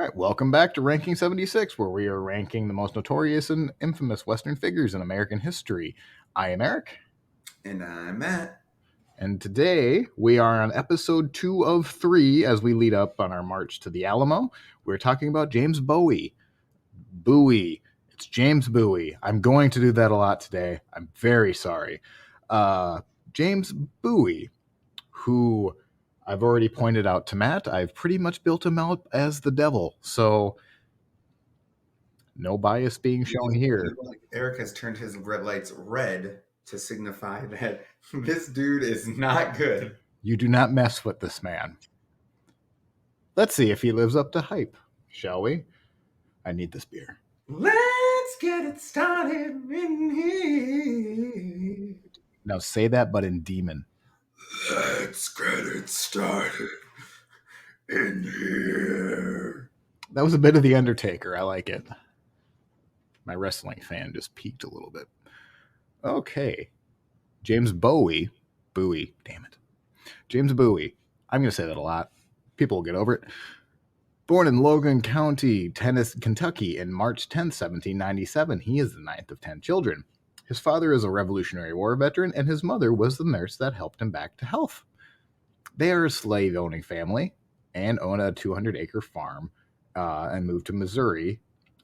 All right, welcome back to Ranking 76, where we are ranking the most notorious and infamous Western figures in American history. I am Eric. And I'm Matt. And today we are on episode 2 of 3 as we lead up on our march to the Alamo. We're talking about James Bowie. Bowie. It's James Bowie. I'm going to do that a lot today. I'm very sorry. James Bowie, who I've already pointed out to Matt, I've pretty much built him out as the devil. So no bias being shown here. Eric has turned his red lights red to signify that this dude is not good. You do not mess with this man. Let's see if he lives up to hype, shall we? I need this beer. Let's get it started in here. Now say that, but in demon. Let's get it started in here. That was a bit of The Undertaker. I like it. My wrestling fan just peaked a little bit. Okay. James Bowie. Bowie. Damn it. James Bowie. I'm going to say that a lot. People will get over it. Born in Logan County, Kentucky, in March 10, 1797, he is the ninth of 10 children. His father is a Revolutionary War veteran, and his mother was the nurse that helped him back to health. They are a slave-owning family and own a 200-acre farm and moved to Missouri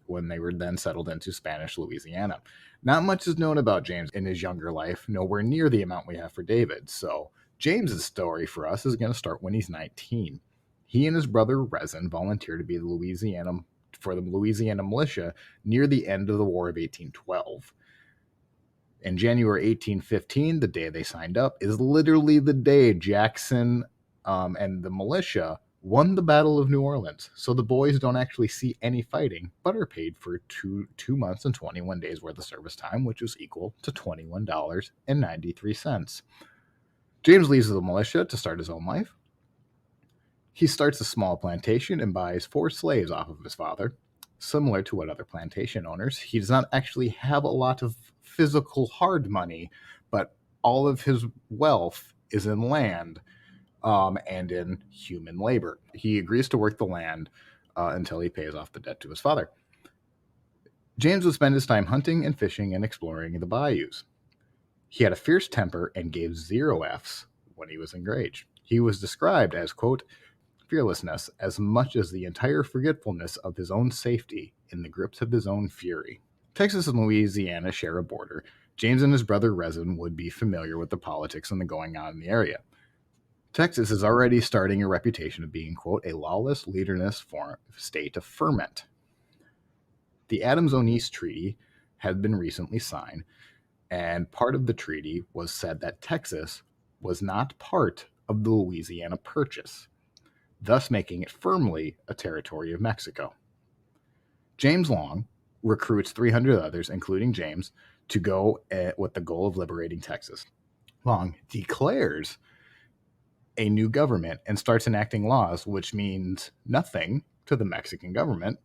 when they were then settled into Spanish Louisiana. Not much is known about James in his younger life, nowhere near the amount we have for David. So James's story for us is going to start when he's 19. He and his brother Resin volunteered to be the Louisiana militia near the end of the War of 1812. In January 1815, the day they signed up, is literally the day Jackson and the militia won the Battle of New Orleans. So the boys don't actually see any fighting, but are paid for two months and 21 days worth of service time, which is equal to $21.93. James leaves the militia to start his own life. He starts a small plantation and buys 4 slaves off of his father. Similar to what other plantation owners, he does not actually have a lot of physical hard money, but all of his wealth is in land and in human labor. He agrees to work the land until he pays off the debt to his father. James would spend his time hunting and fishing and exploring the bayous. He had a fierce temper and gave 0 Fs when he was enraged. He was described as, quote, fearlessness as much as the entire forgetfulness of his own safety in the grips of his own fury. Texas and Louisiana share a border. James and his brother Resin would be familiar with the politics and the going on in the area. Texas is already starting a reputation of being, quote, a lawless, leaderless state of ferment. The Adams-Onis Treaty had been recently signed, and part of the treaty was said that Texas was not part of the Louisiana Purchase, thus making it firmly a territory of Mexico. James Long recruits 300 others, including James, to go with the goal of liberating Texas. Long declares a new government and starts enacting laws, which means nothing to the Mexican government.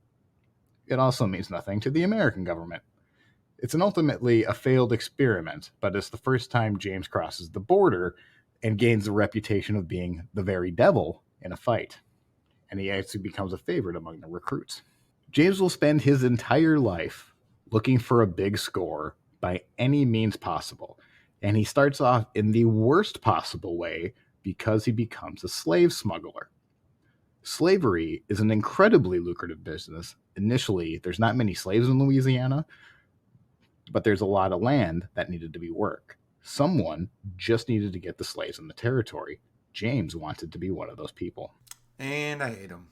It also means nothing to the American government. It's ultimately a failed experiment, but it's the first time James crosses the border and gains the reputation of being the very devil in a fight, and he actually becomes a favorite among the recruits. James will spend his entire life looking for a big score by any means possible, and he starts off in the worst possible way because he becomes a slave smuggler. Slavery is an incredibly lucrative business. Initially, there's not many slaves in Louisiana, but there's a lot of land that needed to be worked. Someone just needed to get the slaves in the territory. James wanted to be one of those people. And I hate him.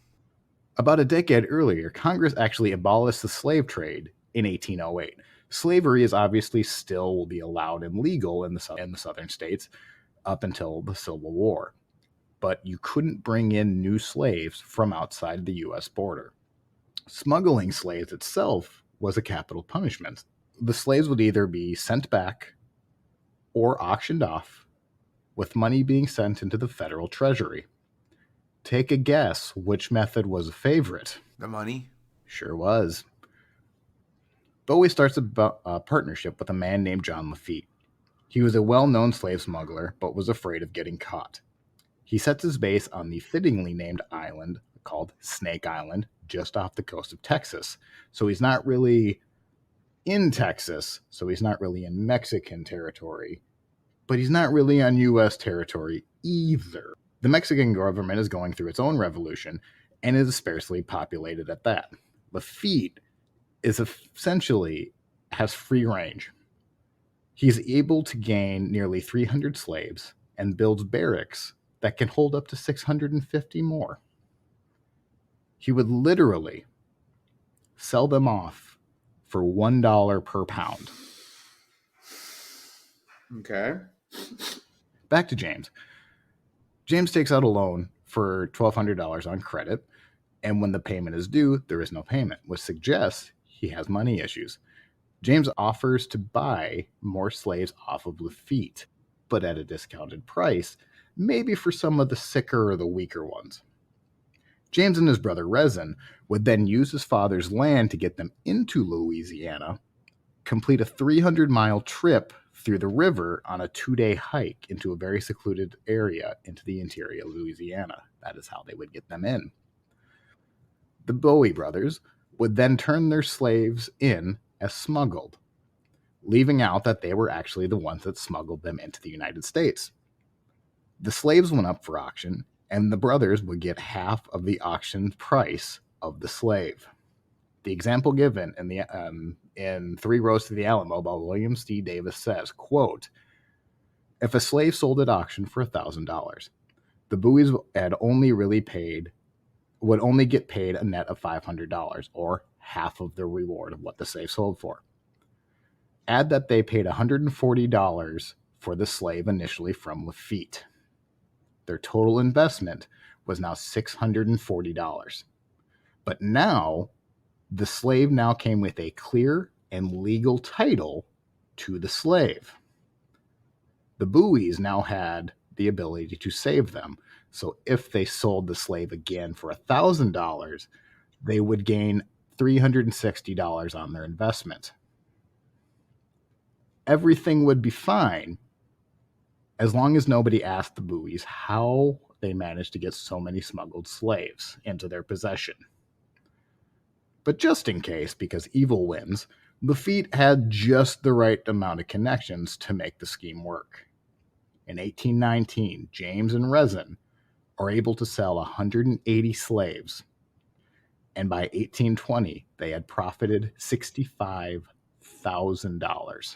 About a decade earlier, Congress actually abolished the slave trade in 1808. Slavery is obviously still will be allowed and legal in the southern states up until the Civil War, but you couldn't bring in new slaves from outside the U.S. border. Smuggling slaves itself was a capital punishment. The slaves would either be sent back or auctioned off, with money being sent into the federal treasury. Take a guess which method was a favorite. The money? Sure was. Bowie starts a partnership with a man named John Lafitte. He was a well-known slave smuggler, but was afraid of getting caught. He sets his base on the fittingly named island called Snake Island, just off the coast of Texas. So he's not really in Texas, so he's not really in Mexican territory, but he's not really on U.S. territory either. The Mexican government is going through its own revolution and is sparsely populated at that. Lafitte is essentially has free range. He's able to gain nearly 300 slaves and builds barracks that can hold up to 650 more. He would literally sell them off for $1 per pound. Okay. Back to James. James takes out a loan for $1,200 on credit, and when the payment is due, there is no payment, which suggests he has money issues. James offers to buy more slaves off of Lafitte, but at a discounted price, maybe for some of the sicker or the weaker ones. James and his brother Rezin would then use his father's land to get them into Louisiana, complete a 300-mile trip through the river on a 2-day hike into a very secluded area into the interior of Louisiana. That is how they would get them in. The Bowie brothers would then turn their slaves in as smuggled, leaving out that they were actually the ones that smuggled them into the United States. The slaves went up for auction, and the brothers would get half of the auction price of the slave. The example given in 3 Roads to the Alamo by William C. Davis says, quote, if a slave sold at auction for $1,000, the Bowies would only get paid a net of $500, or half of the reward of what the slave sold for. Add that they paid $140 for the slave initially from Lafitte. Their total investment was now $640. But now, the slave now came with a clear and legal title to the slave. The Bowies now had the ability to save them. So if they sold the slave again for $1,000, they would gain $360 on their investment. Everything would be fine as long as nobody asked the Bowies how they managed to get so many smuggled slaves into their possession. But just in case, because evil wins, Lafitte had just the right amount of connections to make the scheme work. In 1819, James and Rezin are able to sell 180 slaves, and by 1820, they had profited $65,000.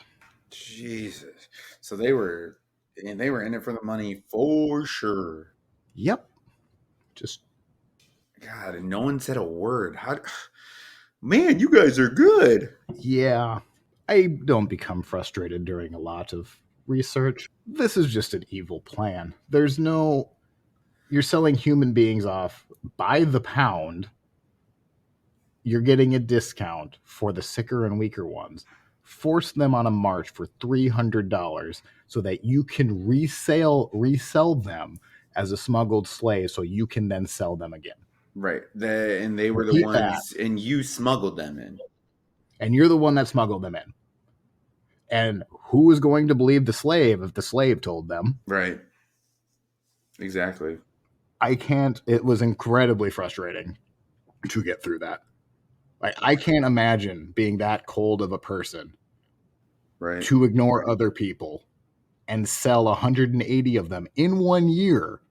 Jesus. So they were in it for the money for sure. Yep. Just God, and no one said a word. Man, you guys are good. yeah. I don't become frustrated during a lot of research. This is just an evil plan. You're selling human beings off by the pound. You're getting a discount for the sicker and weaker ones. Force them on a march for $300 so that you can resell them as a smuggled slave so you can then sell them again. Right. And they were the Repeat ones, that. and you smuggled them in. And you're the one that smuggled them in. And who is going to believe the slave if the slave told them? Right. Exactly. I can't. It was incredibly frustrating to get through that. Like, I can't imagine being that cold of a person Right. to ignore other people and sell 180 of them in 1 year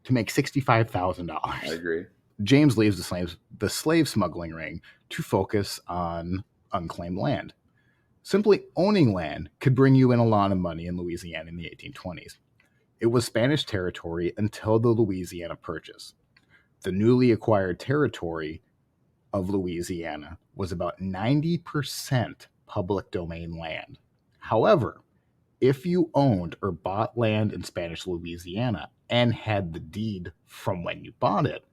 to make $65,000. I agree. James leaves the slave smuggling ring to focus on unclaimed land. Simply owning land could bring you in a lot of money in Louisiana in the 1820s. It was Spanish territory until the Louisiana Purchase. The newly acquired territory of Louisiana was about 90% public domain land. However, if you owned or bought land in Spanish Louisiana and had the deed from when you bought it,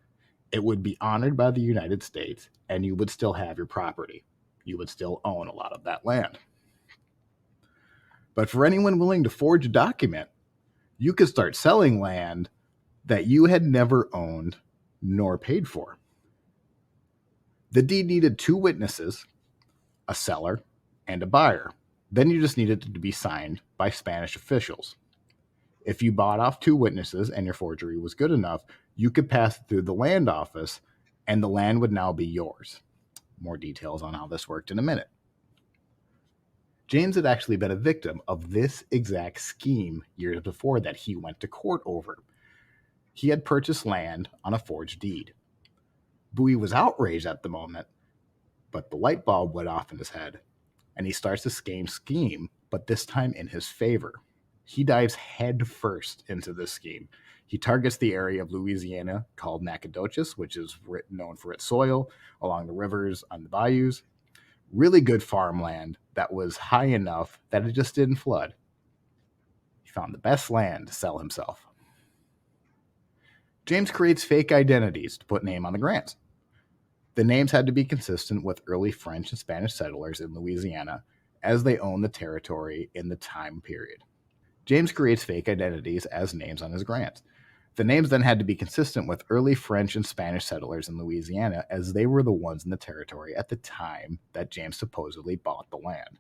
it would be honored by the United States and you would still have your property. You would still own a lot of that land. But for anyone willing to forge a document, you could start selling land that you had never owned nor paid for. The deed needed 2 witnesses, a seller and a buyer. Then you just needed it to be signed by Spanish officials. If you bought off 2 witnesses and your forgery was good enough, you could pass it through the land office and the land would now be yours. More details on how this worked in a minute. James had actually been a victim of this exact scheme years before that he went to court over. He had purchased land on a forged deed. Bowie was outraged at the moment, but the light bulb went off in his head, and he starts the scheme, but this time in his favor. He dives head first into this scheme. He targets the area of Louisiana called Nacogdoches, which is known for its soil, along the rivers, on the bayous. Really good farmland that was high enough that it just didn't flood. He found the best land to sell himself. James creates fake identities to put name on the grants. The names had to be consistent with early French and Spanish settlers in Louisiana, as they owned the territory in the time period. James creates fake identities as names on his grants. The names then had to be consistent with early French and Spanish settlers in Louisiana, as they were the ones in the territory at the time that James supposedly bought the land.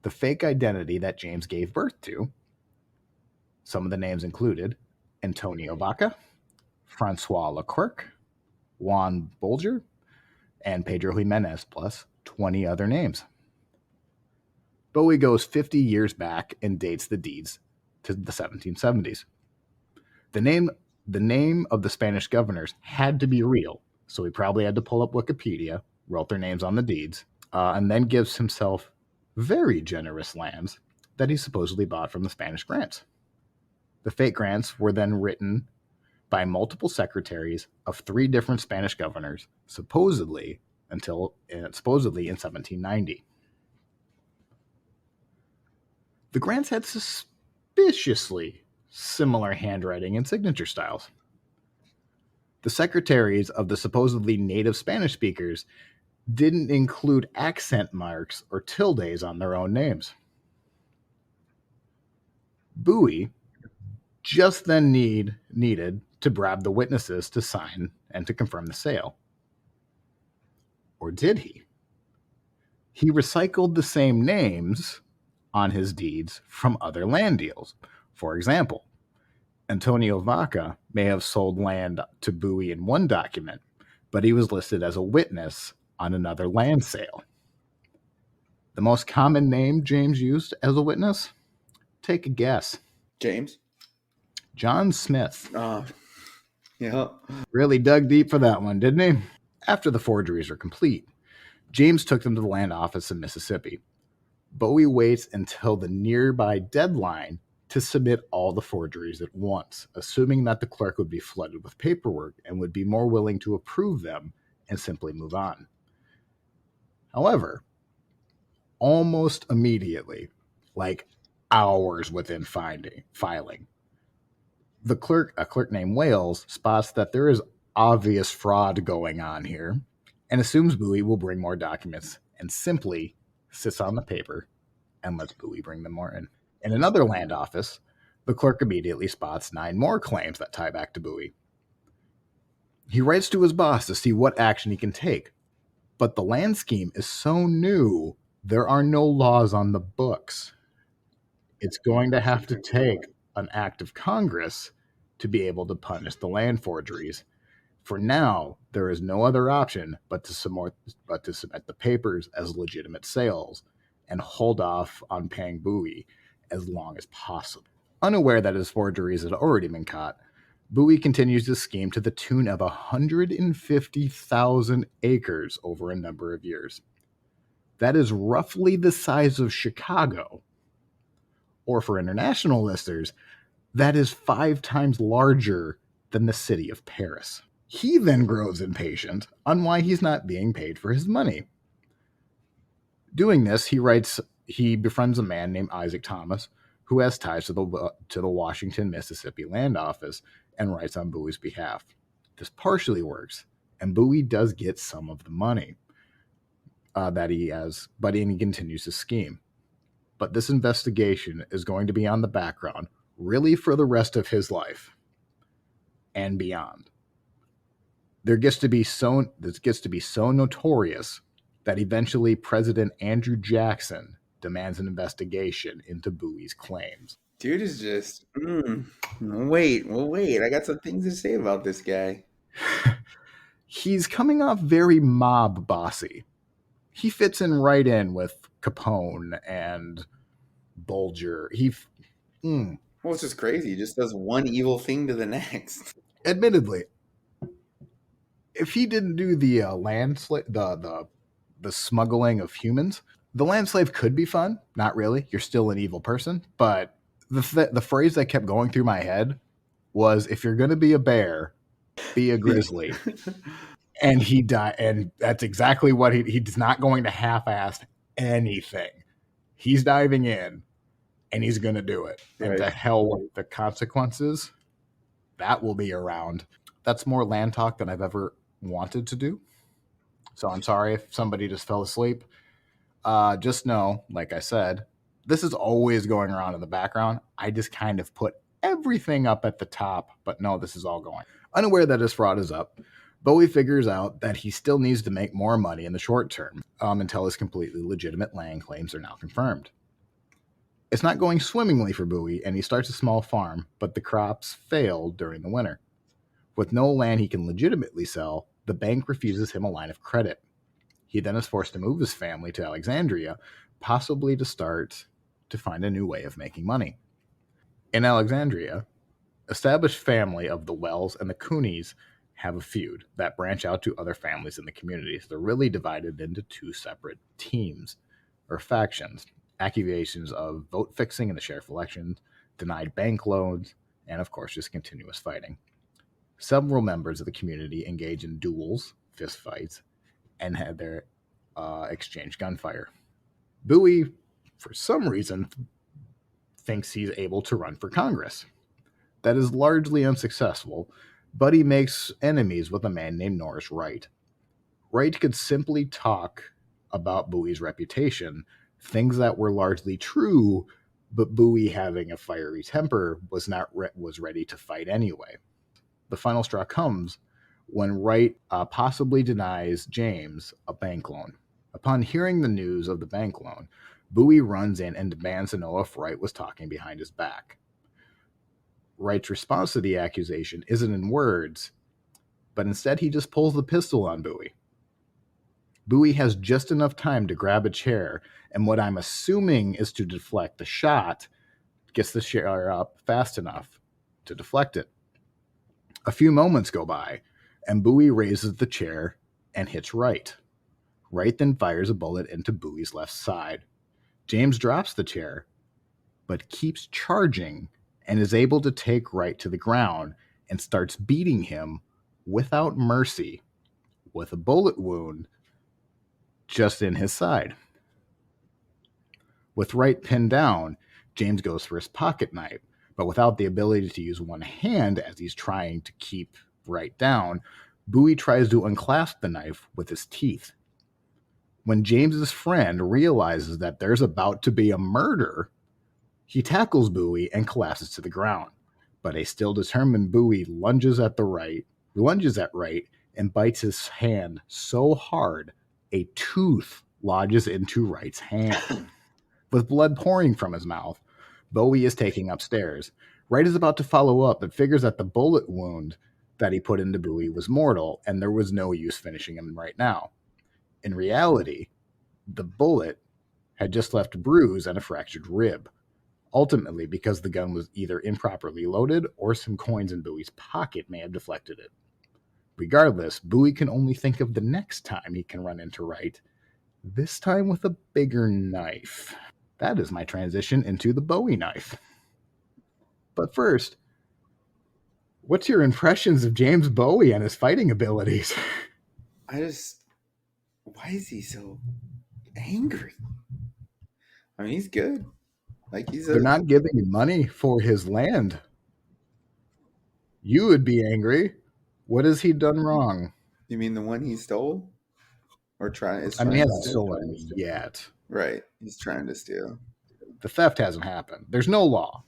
The fake identity that James gave birth to, some of the names included Antonio Vaca, Francois Leclerc, Juan Bolger, and Pedro Jimenez, plus 20 other names. Bowie goes 50 years back and dates the deeds to the 1770s. The name of the Spanish governors had to be real, so he probably had to pull up Wikipedia, wrote their names on the deeds, and then gives himself very generous lands that he supposedly bought from the Spanish grants. The fake grants were then written by multiple secretaries of 3 different Spanish governors, supposedly in 1790. The grants had suspiciously similar handwriting and signature styles. The secretaries of the supposedly native Spanish speakers didn't include accent marks or tildes on their own names. Bowie just then needed to grab the witnesses to sign and to confirm the sale. Or did he? He recycled the same names on his deeds from other land deals. For example, Antonio Vaca may have sold land to Bowie in one document, but he was listed as a witness on another land sale. The most common name James used as a witness? Take a guess. James? John Smith. Yeah. Really dug deep for that one, didn't he? After the forgeries are complete, James took them to the land office in Mississippi. Bowie waits until the nearby deadline to submit all the forgeries at once, assuming that the clerk would be flooded with paperwork and would be more willing to approve them and simply move on. However, almost immediately, like hours within filing, a clerk named Wales, spots that there is obvious fraud going on here and assumes Bowie will bring more documents and simply sits on the paper and lets Bowie bring them more in. In another land office, the clerk immediately spots 9 more claims that tie back to Bowie. He writes to his boss to see what action he can take, but the land scheme is so new, there are no laws on the books. It's going to have to take an act of Congress to be able to punish the land forgeries. For now, there is no other option but to submit the papers as legitimate sales and hold off on paying Bowie as long as possible. Unaware that his forgeries had already been caught, Bowie continues to scheme to the tune of 150,000 acres over a number of years. That is roughly the size of Chicago. Or for international listeners, that is 5 times larger than the city of Paris. He then grows impatient on why he's not being paid for his money. Doing this, he befriends a man named Isaac Thomas, who has ties to the Washington, Mississippi land office and writes on Bowie's behalf. This partially works, and Bowie does get some of the money that he has, but he continues to scheme. But this investigation is going to be on the background really for the rest of his life and beyond. This gets to be so notorious that eventually President Andrew Jackson demands an investigation into Bowie's claims. Dude is just, wait, I got some things to say about this guy. He's coming off very mob bossy. He fits in right in with Capone and Bulger. Well, it's just crazy. He just does one evil thing to the next. Admittedly, if he didn't do the the smuggling of humans, the land slave could be fun. Not really. You're still an evil person. But the phrase that kept going through my head was, if you're going to be a bear, be a grizzly. And he died. And that's exactly what he's not going to half-ass anything. He's diving in and he's going to do it. Right. And to hell with the consequences, that will be around. That's more land talk than I've ever wanted to do. So I'm sorry if somebody just fell asleep. Just know, like I said, this is always going around in the background. I just kind of put everything up at the top, but no, this is all going. Unaware that his fraud is up, Bowie figures out that he still needs to make more money in the short term until his completely legitimate land claims are now confirmed. It's not going swimmingly for Bowie, and he starts a small farm, but the crops fail during the winter. With no land he can legitimately sell, the bank refuses him a line of credit. He then is forced to move his family to Alexandria, possibly to find a new way of making money. In Alexandria, established family of the Wells and the Coonies have a feud that branch out to other families in the communities. They're really divided into two separate teams or factions. Accusations of vote fixing in the sheriff elections, denied bank loans, and of course just continuous fighting. Several members of the community engage in duels, fistfights, and had their exchange gunfire. Bowie, for some reason, thinks he's able to run for Congress. That is largely unsuccessful, but he makes enemies with a man named Norris Wright. Wright could simply talk about Bowie's reputation, things that were largely true, but Bowie, having a fiery temper, was ready to fight anyway. The final straw comes when Wright possibly denies James a bank loan. Upon hearing the news of the bank loan, Bowie runs in and demands to know if Wright was talking behind his back. Wright's response to the accusation isn't in words, but instead he just pulls the pistol on Bowie. Bowie has just enough time to grab a chair, and what I'm assuming is to deflect the shot, gets the chair up fast enough to deflect it. A few moments go by, and Bowie raises the chair and hits Wright. Wright then fires a bullet into Bowie's left side. James drops the chair, but keeps charging and is able to take Wright to the ground and starts beating him without mercy with a bullet wound just in his side. With Wright pinned down, James goes for his pocket knife, but without the ability to use one hand as he's trying to keep Wright down, Bowie tries to unclasp the knife with his teeth. When James's friend realizes that there's about to be a murder, he tackles Bowie and collapses to the ground. But a still determined Bowie lunges at Wright and bites his hand so hard a tooth lodges into Wright's hand. With blood pouring from his mouth, Bowie is taken upstairs. Wright is about to follow up, but figures that the bullet wound that he put into Bowie was mortal, and there was no use finishing him right now. In reality, the bullet had just left a bruise and a fractured rib, ultimately because the gun was either improperly loaded or some coins in Bowie's pocket may have deflected it. Regardless, Bowie can only think of the next time he can run into Wright, this time with a bigger knife. That is my transition into the Buoy Knife. But first, what's your impressions of James Bowie and his fighting abilities? Why is he so angry? I mean, he's good. Like They're not giving him money for his land. You would be angry. What has he done wrong? You mean the one he stole? Or He hasn't stolen yet. Right. He's trying to steal. The theft hasn't happened. There's no law.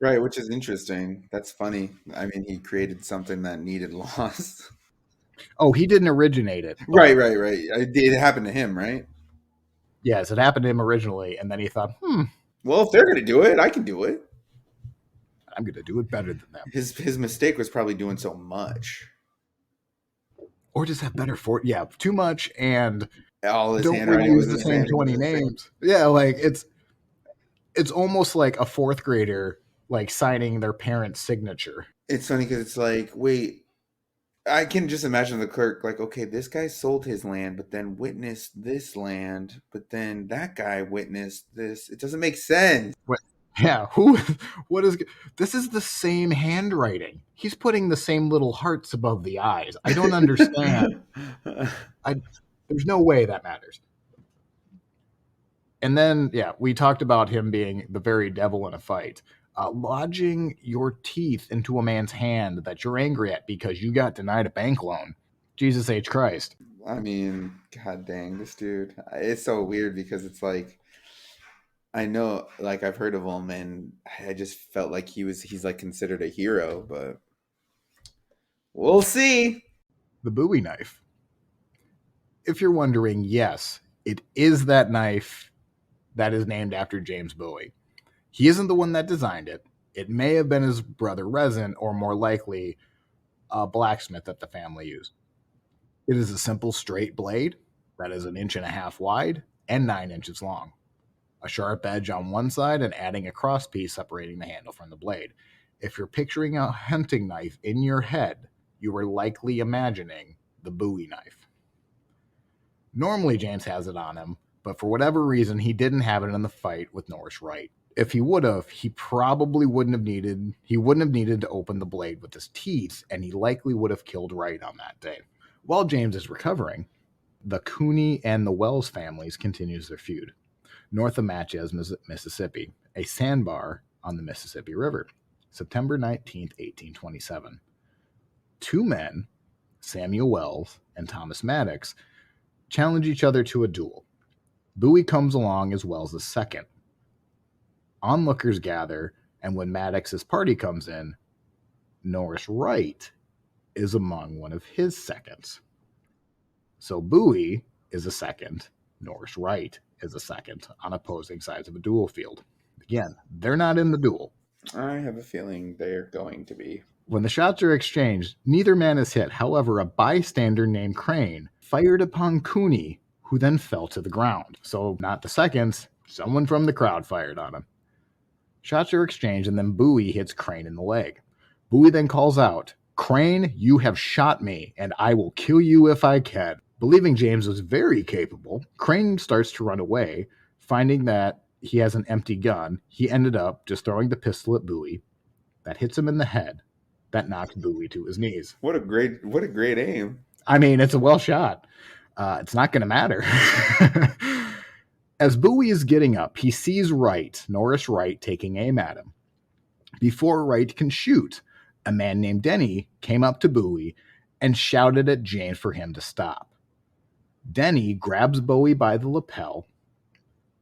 Right, which is interesting. That's funny. I mean, he created something that needed laws. Oh, he didn't originate it. Right. It happened to him, right? Yes, it happened to him originally, and then he thought, well, if they're going to do it, I can do it. I'm going to do it better than them. His mistake was probably doing so much. or just have better yeah, too much, and All his don't handwriting reuse was the the same same. 20 names. Yeah, like it's almost like a fourth grader like signing their parent's signature. It's funny because it's like, wait, I can just imagine the clerk like, okay, this guy sold his land, but then witnessed this land, but then that guy witnessed this. It doesn't make sense. What? Yeah, who? What is? This is the same handwriting. He's putting the same little hearts above the eyes. I don't understand. I There's no way that matters. And then, yeah, we talked about him being the very devil in a fight. Lodging your teeth into a man's hand that you're angry at because you got denied a bank loan. Jesus H. Christ. I mean, god dang, this dude. It's so weird because it's like I know like I've heard of him and I just felt like he's like considered a hero, but we'll see. The Bowie knife. If you're wondering, yes, it is that knife that is named after James Bowie. He isn't the one that designed it. It may have been his brother Resin, or more likely, a blacksmith that the family used. It is a simple straight blade that is 1.5 inches wide and 9 inches long. A sharp edge on one side and adding a cross piece separating the handle from the blade. If you're picturing a hunting knife in your head, you are likely imagining the Bowie knife. Normally, James has it on him, but for whatever reason, he didn't have it in the fight with Norris Wright. If he would have, he probably wouldn't have needed to open the blade with his teeth, and he likely would have killed Wright on that day. While James is recovering, the Cooney and the Wells families continues their feud. North of Natchez, Mississippi, a sandbar on the Mississippi River, September 19th, 1827. Two men, Samuel Wells and Thomas Maddox, challenge each other to a duel. Bowie comes along as Wells' second. Onlookers gather, and when Maddox's party comes in, Norris Wright is among one of his seconds. So Bowie is a second, Norris Wright is a second on opposing sides of a duel field. Again, they're not in the duel. I have a feeling they're going to be. When the shots are exchanged, neither man is hit. However, a bystander named Crane fired upon Cooney, who then fell to the ground. So, not the seconds, someone from the crowd fired on him. Shots are exchanged, and then Bowie hits Crane in the leg. Bowie then calls out, "Crane, you have shot me, and I will kill you if I can." Believing James was very capable, Crane starts to run away. Finding that he has an empty gun, he ended up just throwing the pistol at Bowie. That hits him in the head. That knocks Bowie to his knees. What a great aim. I mean, it's a well shot. It's not going to matter. As Bowie is getting up, he sees Norris Wright, taking aim at him. Before Wright can shoot, a man named Denny came up to Bowie and shouted at James for him to stop. Denny grabs Bowie by the lapel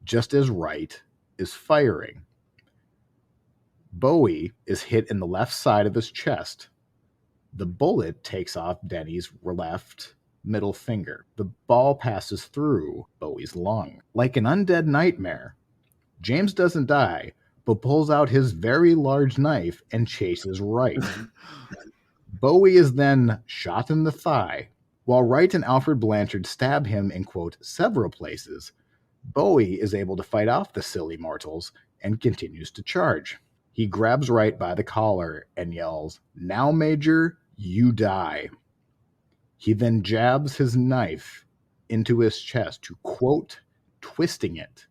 just as Wright is firing. Bowie is hit in the left side of his chest. The bullet takes off Denny's left middle finger. The ball passes through Bowie's lung. Like an undead nightmare, James doesn't die, but pulls out his very large knife and chases Wright. Bowie is then shot in the thigh. While Wright and Alfred Blanchard stab him in, quote, several places, Bowie is able to fight off the silly mortals and continues to charge. He grabs Wright by the collar and yells, "Now, Major, you die." He then jabs his knife into his chest to, quote, twisting it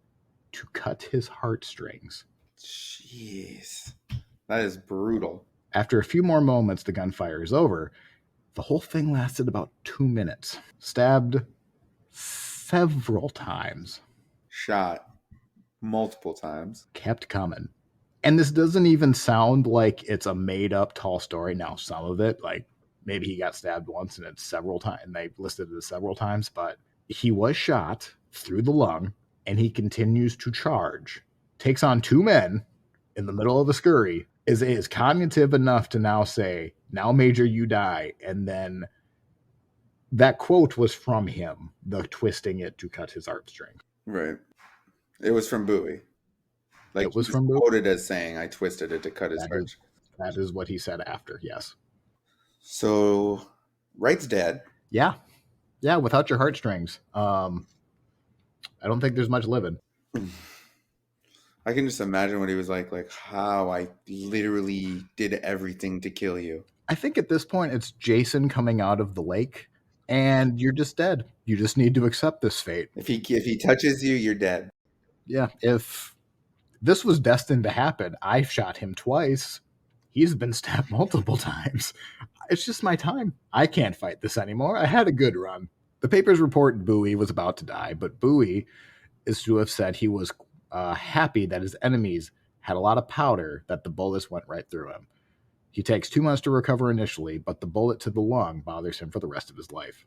to cut his heartstrings. Jeez. That is brutal. After a few more moments, the gunfire is over. The whole thing lasted about 2 minutes. Stabbed several times. Shot multiple times. Kept coming. And this doesn't even sound like it's a made-up tall story. Now, some of it, like maybe he got stabbed once and it's several times, and they listed it as several times, but he was shot through the lung, and he continues to charge. Takes on 2 men in the middle of a scurry, is cognitive enough to now say, "Now, Major, you die." And then that quote was from him, the twisting it to cut his heartstrings. Right. It was from Bowie. Like It was he from Bowie? quoted as saying, "I twisted it to cut his heart." That is what he said after, yes. So Wright's dead. Yeah. Yeah, without your heartstrings. I don't think there's much living. I can just imagine what he was like how I literally did everything to kill you. I think at this point it's Jason coming out of the lake and you're just dead. You just need to accept this fate. If he touches you, you're dead. Yeah, if this was destined to happen, I've shot him twice. He's been stabbed multiple times. It's just my time. I can't fight this anymore. I had a good run. The papers report Bowie was about to die, but Bowie is to have said he was happy that his enemies had a lot of powder, that the bullets went right through him. He takes 2 months to recover initially, but the bullet to the lung bothers him for the rest of his life.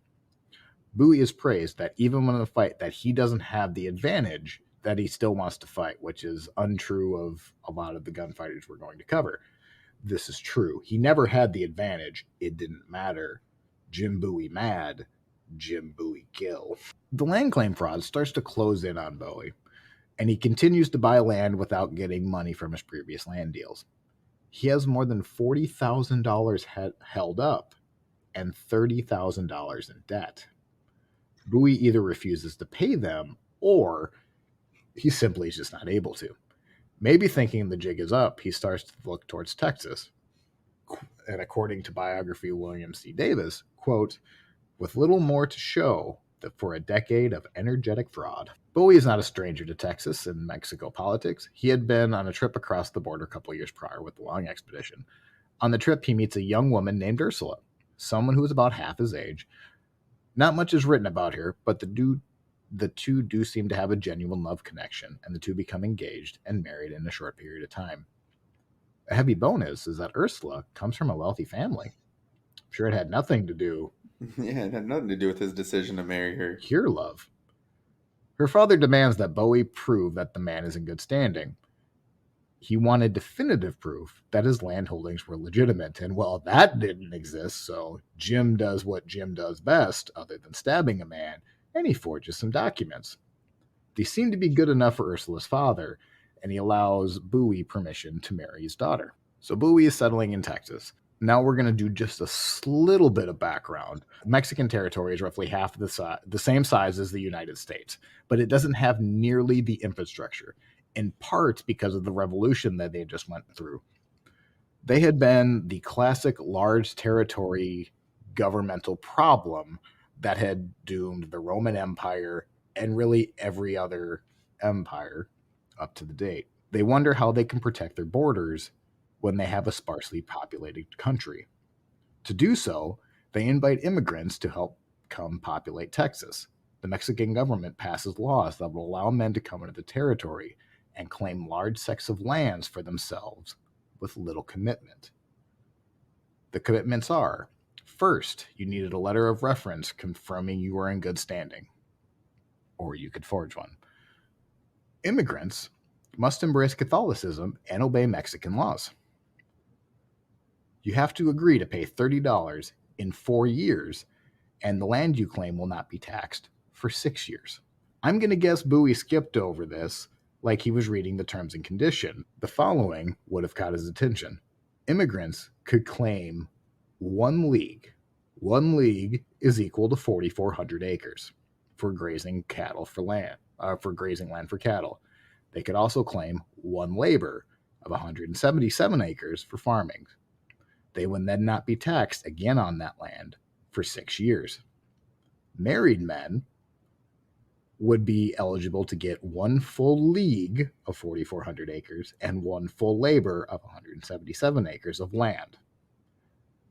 Bowie is praised that even when in a fight that he doesn't have the advantage, that he still wants to fight, which is untrue of a lot of the gunfighters we're going to cover. This is true. He never had the advantage. It didn't matter. Jim Bowie mad, Jim Bowie kill. The land claim fraud starts to close in on Bowie, and he continues to buy land without getting money from his previous land deals. He has more than $40,000 held up and $30,000 in debt. Bowie either refuses to pay them or he simply is just not able to. Maybe thinking the jig is up, he starts to look towards Texas. And according to biography William C. Davis, quote, with little more to show that for a decade of energetic fraud. Bowie is not a stranger to Texas and Mexico politics. He had been on a trip across the border a couple years prior with the Long Expedition. On the trip, he meets a young woman named Ursula, someone who is about half his age. Not much is written about her, but the two do seem to have a genuine love connection, and the two become engaged and married in a short period of time. A heavy bonus is that Ursula comes from a wealthy family. I'm sure it had nothing to do Yeah, it had nothing to do with his decision to marry her. with your love. Her father demands that Bowie prove that the man is in good standing. He wanted definitive proof that his land holdings were legitimate, and well, that didn't exist, so Jim does what Jim does best, other than stabbing a man, and he forges some documents. These seem to be good enough for Ursula's father, and he allows Bowie permission to marry his daughter. So Bowie is settling in Texas. Now we're going to do just a little bit of background. Mexican territory is roughly half the same size as the United States, but it doesn't have nearly the infrastructure, in part because of the revolution that they just went through. They had been the classic large territory governmental problem that had doomed the Roman Empire and really every other empire up to the date. They wonder how they can protect their borders when they have a sparsely populated country. To do so, they invite immigrants to help come populate Texas. The Mexican government passes laws that will allow men to come into the territory and claim large sects of lands for themselves with little commitment. The commitments are: first, you needed a letter of reference confirming you were in good standing, or you could forge one. Immigrants must embrace Catholicism and obey Mexican laws. You have to agree to pay $30 in 4 years, and the land you claim will not be taxed for 6 years. I'm going to guess Bowie skipped over this like he was reading the terms and condition. The following would have caught his attention. Immigrants could claim 1 league. 1 league is equal to 4,400 acres for grazing cattle for grazing land for cattle. They could also claim 1 labor of 177 acres for farming. They would then not be taxed again on that land for 6 years. Married men would be eligible to get 1 full league of 4,400 acres and 1 full labor of 177 acres of land.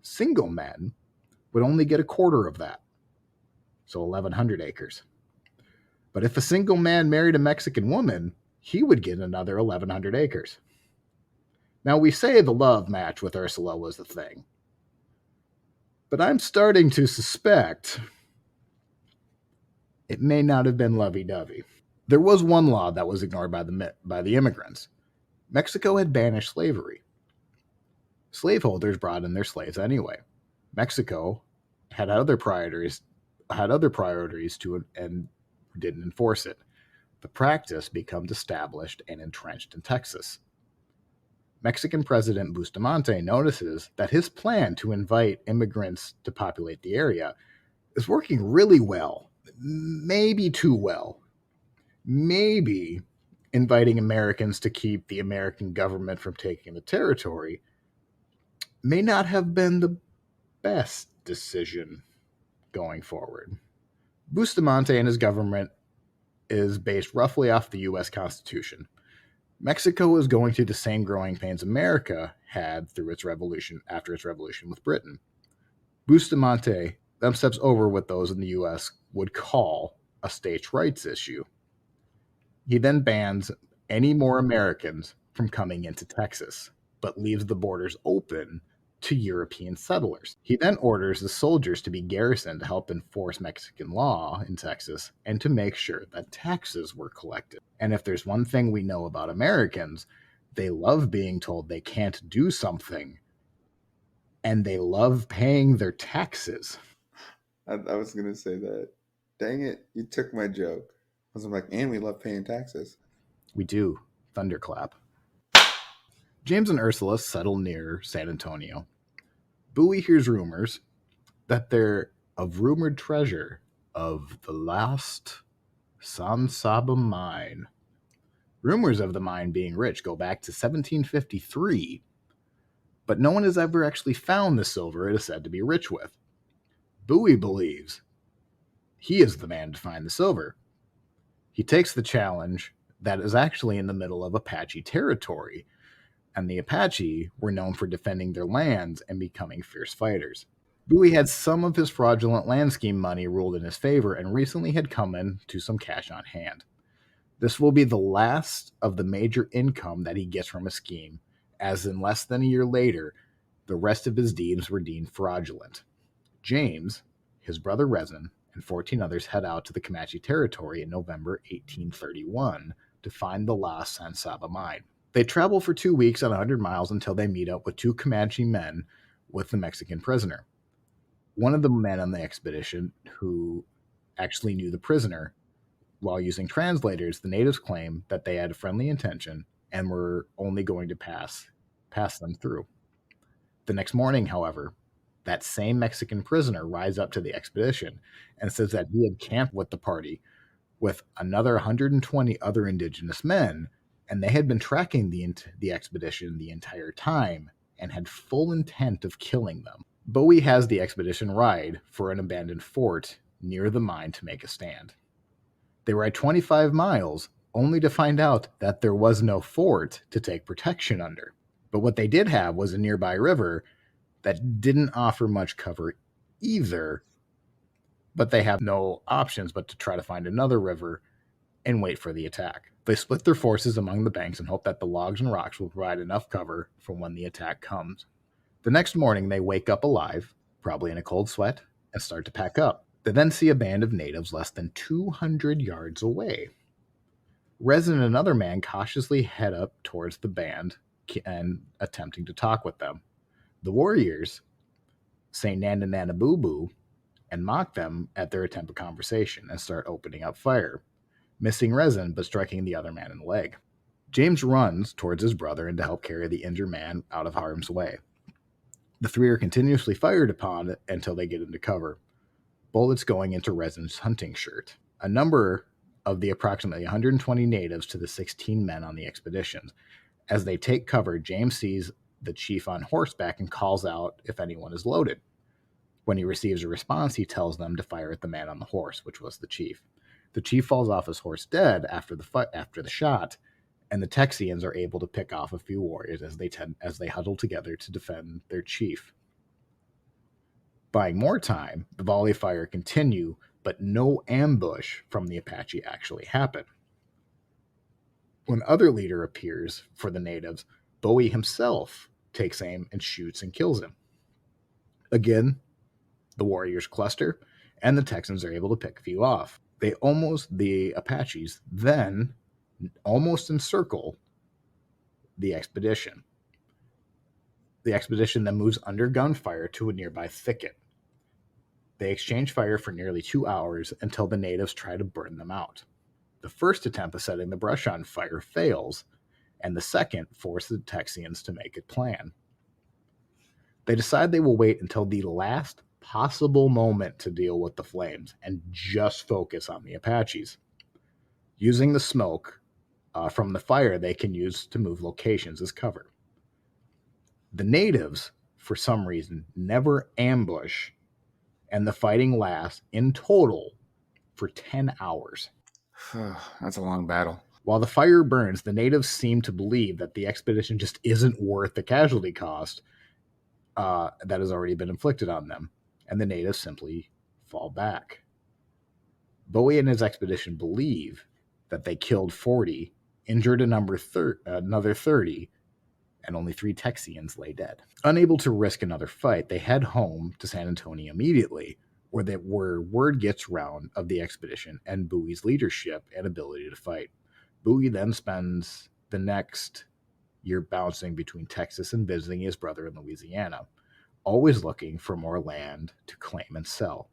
Single men would only get a quarter of that, so 1,100 acres. But if a single man married a Mexican woman, he would get another 1,100 acres. Now, we say the love match with Ursula was the thing, but I'm starting to suspect it may not have been lovey-dovey. There was one law that was ignored by the immigrants. Mexico had banished slavery. Slaveholders brought in their slaves anyway. Mexico had other priorities to and didn't enforce it. The practice becomes established and entrenched in Texas. Mexican President Bustamante notices that his plan to invite immigrants to populate the area is working really well, maybe too well. Maybe inviting Americans to keep the American government from taking the territory may not have been the best decision going forward. Bustamante and his government is based roughly off the U.S. Constitution. Mexico is going through the same growing pains America had through its revolution after its revolution with Britain. Bustamante then steps over what those in the U.S. would call a states' rights issue. He then bans any more Americans from coming into Texas, but leaves the borders open to European settlers. He then orders the soldiers to be garrisoned to help enforce Mexican law in Texas and to make sure that taxes were collected. And if there's one thing we know about Americans, they love being told they can't do something, and they love paying their taxes. I was gonna say that. Dang it, you took my joke. I was like, and we love paying taxes. We do. Thunderclap. James and Ursula settle near San Antonio. Bowie hears rumors that they're of rumored treasure of the lost Saba mine. Rumors of the mine being rich go back to 1753, but no one has ever actually found the silver it is said to be rich with. Bowie believes he is the man to find the silver. He takes the challenge that is actually in the middle of Apache territory, and the Apache were known for defending their lands and becoming fierce fighters. Bowie had some of his fraudulent land scheme money ruled in his favor and recently had come in to some cash on hand. This will be the last of the major income that he gets from a scheme, as in less than a year later, the rest of his deeds were deemed fraudulent. James, his brother Resin, and 14 others head out to the Comanche territory in November 1831 to find the lost San Saba mine. They travel for 2 weeks on 100 miles until they meet up with 2 Comanche men with the Mexican prisoner. One of the men on the expedition who actually knew the prisoner, while using translators, the natives claim that they had a friendly intention and were only going to pass them through. The next morning, however, that same Mexican prisoner rides up to the expedition and says that he had camped with the party with another 120 other indigenous men, and they had been tracking the expedition the entire time and had full intent of killing them. Bowie has the expedition ride for an abandoned fort near the mine to make a stand. They ride 25 miles only to find out that there was no fort to take protection under. But what they did have was a nearby river that didn't offer much cover either, but they have no options but to try to find another river and wait for the attack. They split their forces among the banks and hope that the logs and rocks will provide enough cover for when the attack comes. The next morning, they wake up alive, probably in a cold sweat, and start to pack up. They then see a band of natives less than 200 yards away. Resin and another man cautiously head up towards the band and attempting to talk with them. The warriors say Nana Nana Boo Boo and mock them at their attempt at conversation and start opening up fire, missing Resin but striking the other man in the leg. James runs towards his brother and to help carry the injured man out of harm's way. The three are continuously fired upon until they get into cover, bullets going into Resin's hunting shirt. A number of the approximately 120 natives to the 16 men on the expedition. As they take cover, James sees the chief on horseback and calls out if anyone is loaded. When he receives a response, he tells them to fire at the man on the horse, which was the chief. The chief falls off his horse dead after the shot, and the Texians are able to pick off a few warriors as they huddle together to defend their chief. Buying more time, the volley fire continue, but no ambush from the Apache actually happen. When other leader appears for the natives, Bowie himself takes aim and shoots and kills him. Again, the warriors cluster, and the Texans are able to pick a few off. The Apaches then almost encircle the expedition. The expedition then moves under gunfire to a nearby thicket. They exchange fire for nearly 2 hours until the natives try to burn them out. The first attempt of setting the brush on fire fails, and the second forces the Texians to make a plan. They decide they will wait until the last possible moment to deal with the flames and just focus on the Apaches. Using the smoke from the fire, they can use to move locations as cover. The natives, for some reason, never ambush, and the fighting lasts in total for 10 hours. That's a long battle. While the fire burns, the natives seem to believe that the expedition just isn't worth the casualty cost that has already been inflicted on them, and the natives simply fall back. Bowie and his expedition believe that they killed 40, injured another 30, and only 3 Texians lay dead. Unable to risk another fight, they head home to San Antonio immediately, where word gets round of the expedition and Bowie's leadership and ability to fight. Bowie then spends the next year bouncing between Texas and visiting his brother in Louisiana, always looking for more land to claim and sell.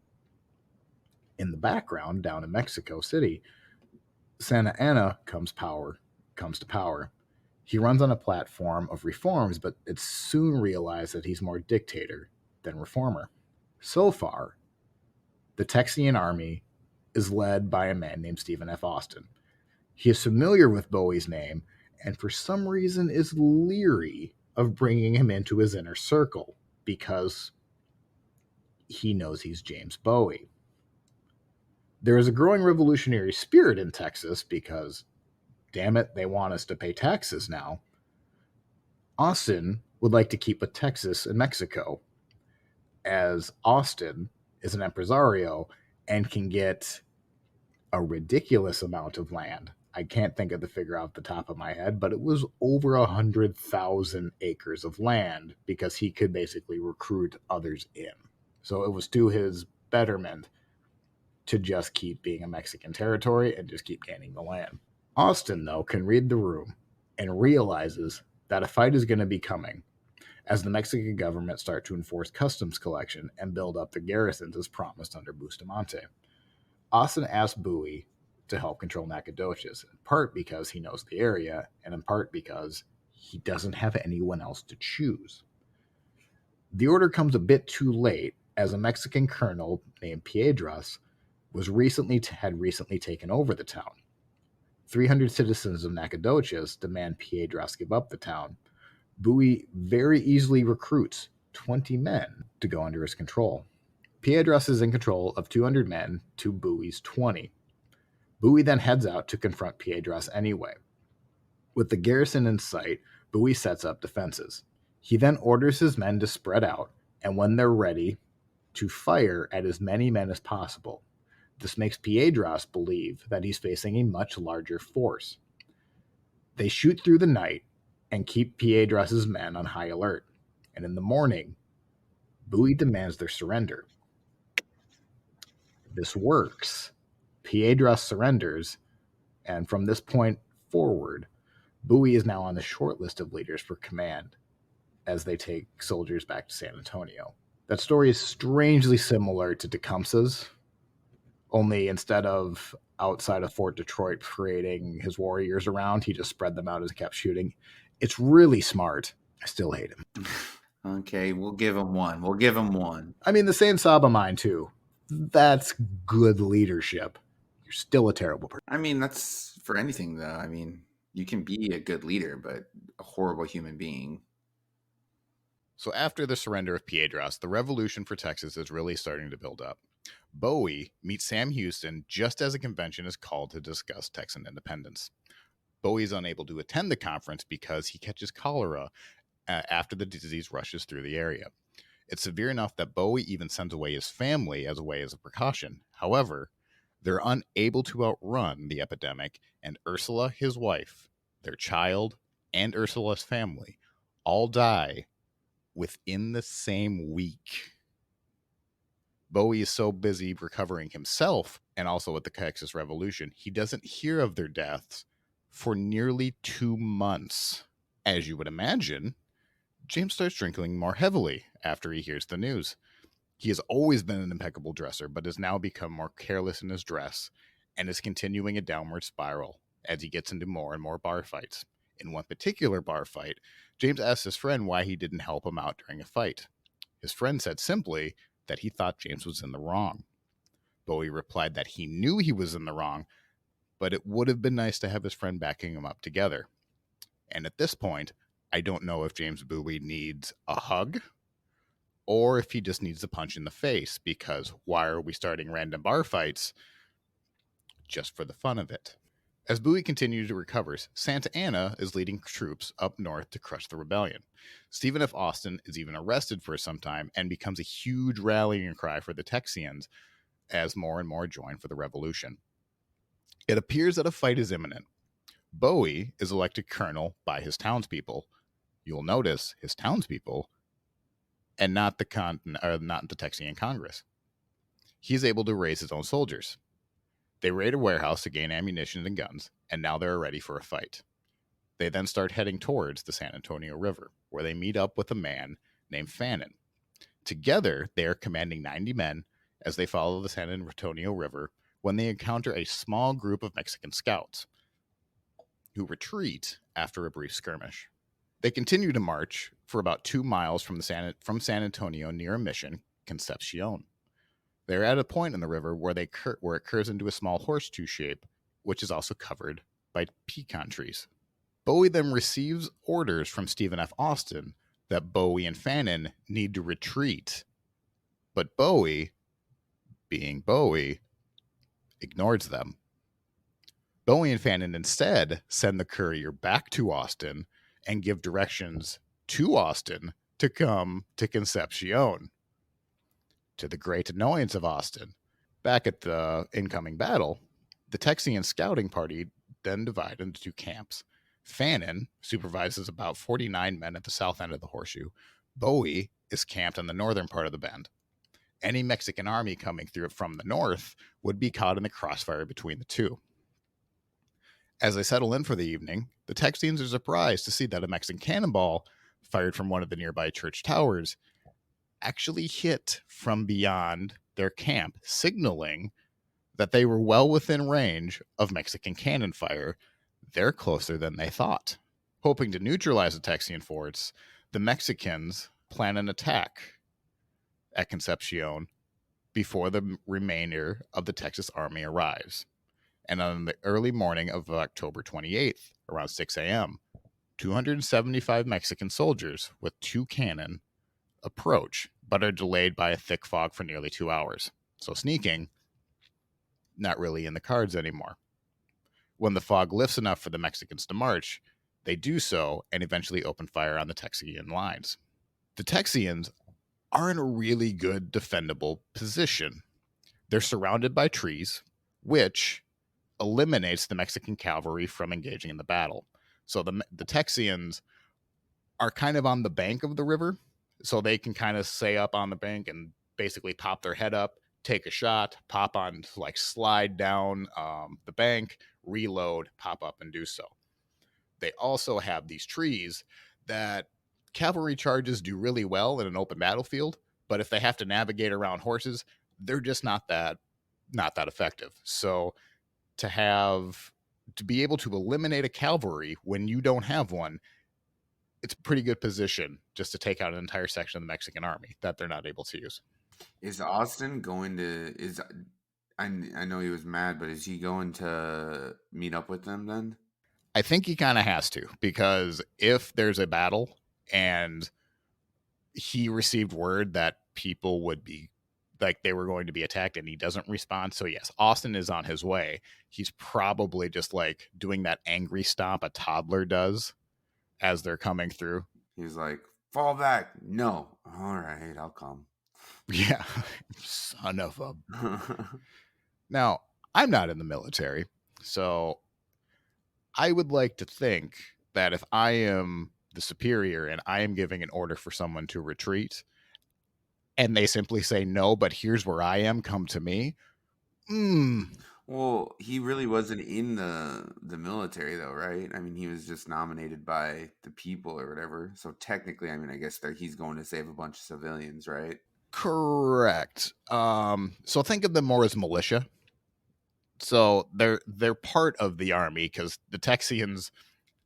In the background, down in Mexico City, Santa Anna comes to power. He runs on a platform of reforms, but it's soon realized that he's more dictator than reformer. So far, the Texian army is led by a man named Stephen F. Austin. He is familiar with Bowie's name and for some reason is leery of bringing him into his inner circle because he knows he's James Bowie. There is a growing revolutionary spirit in Texas because, damn it, they want us to pay taxes now. Austin would like to keep with Texas and Mexico, as Austin is an impresario and can get a ridiculous amount of land. I can't think of the figure off the top of my head, but it was over 100,000 acres of land because he could basically recruit others in. So it was to his betterment to just keep being a Mexican territory and just keep gaining the land. Austin, though, can read the room and realizes that a fight is going to be coming as the Mexican government start to enforce customs collection and build up the garrisons as promised under Bustamante. Austin asked Bowie to help control Nacogdoches, in part because he knows the area, and in part because he doesn't have anyone else to choose. The order comes a bit too late, as a Mexican colonel named Piedras had recently taken over the town. 300 citizens of Nacogdoches demand Piedras give up the town. Bowie very easily recruits 20 men to go under his control. Piedras is in control of 200 men to Bowie's 20. Bowie then heads out to confront Piedras anyway. With the garrison in sight, Bowie sets up defenses. He then orders his men to spread out, and when they're ready, to fire at as many men as possible. This makes Piedras believe that he's facing a much larger force. They shoot through the night and keep Piedras' men on high alert, and in the morning, Bowie demands their surrender. This works. Piedras surrenders, and from this point forward, Bowie is now on the short list of leaders for command as they take soldiers back to San Antonio. That story is strangely similar to Tecumseh's, only instead of outside of Fort Detroit parading his warriors around, he just spread them out as he kept shooting. It's really smart. I still hate him. Okay, we'll give him one. I mean, the same Saba mine, too. That's good leadership. You're still a terrible person. I mean, that's for anything, though. I mean, you can be a good leader, but a horrible human being. So after the surrender of Piedras, the revolution for Texas is really starting to build up. Bowie meets Sam Houston just as a convention is called to discuss Texan independence. Bowie is unable to attend the conference because he catches cholera after the disease rushes through the area. It's severe enough that Bowie even sends away his family as a precaution. However, they're unable to outrun the epidemic, and Ursula, his wife, their child, and Ursula's family all die within the same week. Bowie is so busy recovering himself and also with the Texas Revolution, he doesn't hear of their deaths for nearly 2 months. As you would imagine, James starts drinking more heavily after he hears the news. He has always been an impeccable dresser, but has now become more careless in his dress and is continuing a downward spiral as he gets into more and more bar fights. In one particular bar fight, James asked his friend why he didn't help him out during a fight. His friend said simply that he thought James was in the wrong. Bowie replied that he knew he was in the wrong, but it would have been nice to have his friend backing him up together. And at this point, I don't know if James Bowie needs a hug or if he just needs a punch in the face, because why are we starting random bar fights just for the fun of it? As Bowie continues to recover, Santa Anna is leading troops up north to crush the rebellion. Stephen F. Austin is even arrested for some time and becomes a huge rallying cry for the Texians as more and more join for the revolution. It appears that a fight is imminent. Bowie is elected colonel by his townspeople. You'll notice his townspeople, and not the Texian Congress. He's able to raise his own soldiers. They raid a warehouse to gain ammunition and guns, and now they're ready for a fight. They then start heading towards the San Antonio River, where they meet up with a man named Fannin. Together, they are commanding 90 men as they follow the San Antonio River when they encounter a small group of Mexican scouts who retreat after a brief skirmish. They continue to march for about 2 miles from San Antonio near a mission, Concepcion. They're at a point in the river where it curves into a small horseshoe shape, which is also covered by pecan trees. Bowie then receives orders from Stephen F. Austin that Bowie and Fannin need to retreat. But Bowie, being Bowie, ignores them. Bowie and Fannin instead send the courier back to Austin and give directions to Austin to come to Concepcion, to the great annoyance of Austin. Back at the incoming battle, the Texian scouting party then divide into 2 camps. Fannin supervises about 49 men at the south end of the horseshoe. Bowie is camped on the northern part of the bend. Any Mexican army coming through from the north would be caught in the crossfire between the two. As they settle in for the evening, the Texians are surprised to see that a Mexican cannonball fired from one of the nearby church towers actually hit from beyond their camp, signaling that they were well within range of Mexican cannon fire. They're closer than they thought. Hoping to neutralize the Texian forts, the Mexicans plan an attack at Concepcion before the remainder of the Texas army arrives. And on the early morning of October 28th, around 6 a.m., 275 Mexican soldiers with 2 cannon approach, but are delayed by a thick fog for nearly 2 hours. So sneaking, not really in the cards anymore. When the fog lifts enough for the Mexicans to march, they do so and eventually open fire on the Texian lines. The Texians are in a really good defendable position. They're surrounded by trees, which eliminates the Mexican cavalry from engaging in the battle. So the Texians are kind of on the bank of the river, so they can kind of stay up on the bank and basically pop their head up, take a shot, pop on, like slide down the bank, reload, pop up, and do so. They also have these trees that cavalry charges do really well in an open battlefield, but if they have to navigate around horses, they're just not that effective. So to be able to eliminate a cavalry when you don't have one, it's a pretty good position just to take out an entire section of the Mexican army that they're not able to use. Is Austin going to I know he was mad, but is he going to meet up with them then? I think he kind of has to, because if there's a battle and he received word that people would be like they were going to be attacked and he doesn't respond, so yes, Austin is on his way. He's probably just like doing that angry stomp a toddler does as they're coming through. He's like, fall back. No. All right, I'll come. Yeah. Son of a. Now, I'm not in the military, so I would like to think that if I am the superior and I am giving an order for someone to retreat and they simply say no, but here's where I am, come to me. Well, he really wasn't in the military though, right? I mean, he was just nominated by the people or whatever. So technically, I mean, I guess that he's going to save a bunch of civilians, right? Correct. So think of them more as militia. So they're part of the army because the Texians,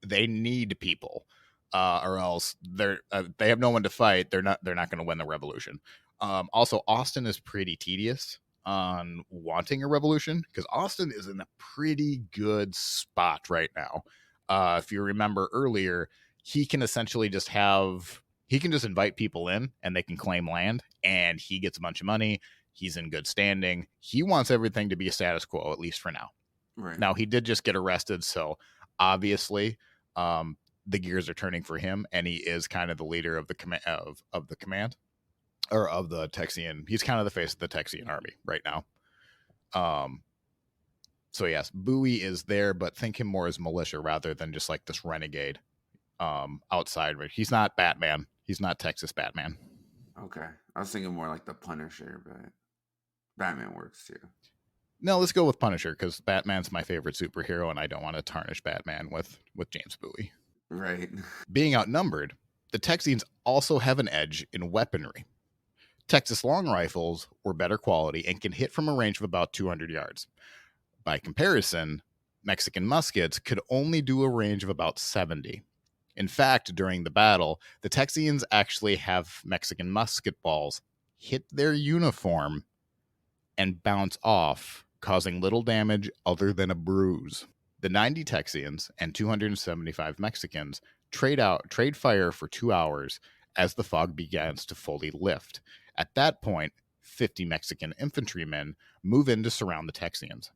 they need people, or else they have no one to fight. They're not going to win the revolution. Also, Austin is pretty tedious on wanting a revolution because Austin is in a pretty good spot right now. If you remember earlier, he can essentially just invite people in and they can claim land and he gets a bunch of money. He's in good standing. He wants everything to be a status quo, at least for now. Right. Now, he did just get arrested, so obviously the gears are turning for him, and he is kind of the leader of the command or of the Texian. He's kind of the face of the Texian army right now. So yes, Bowie is there, but think him more as militia rather than just like this renegade outside. He's not Batman. He's not Texas Batman. Okay. I was thinking more like the Punisher, but Batman works too. No, let's go with Punisher because Batman's my favorite superhero, and I don't want to tarnish Batman with James Bowie. Right. Being outnumbered, the Texians also have an edge in weaponry. Texas long rifles were better quality and can hit from a range of about 200 yards. By comparison, Mexican muskets could only do a range of about 70. In fact, during the battle, the Texians actually have Mexican musket balls hit their uniform and bounce off, causing little damage other than a bruise. The 90 Texians and 275 Mexicans trade fire for 2 hours as the fog begins to fully lift. At that point, 50 Mexican infantrymen move in to surround the Texians.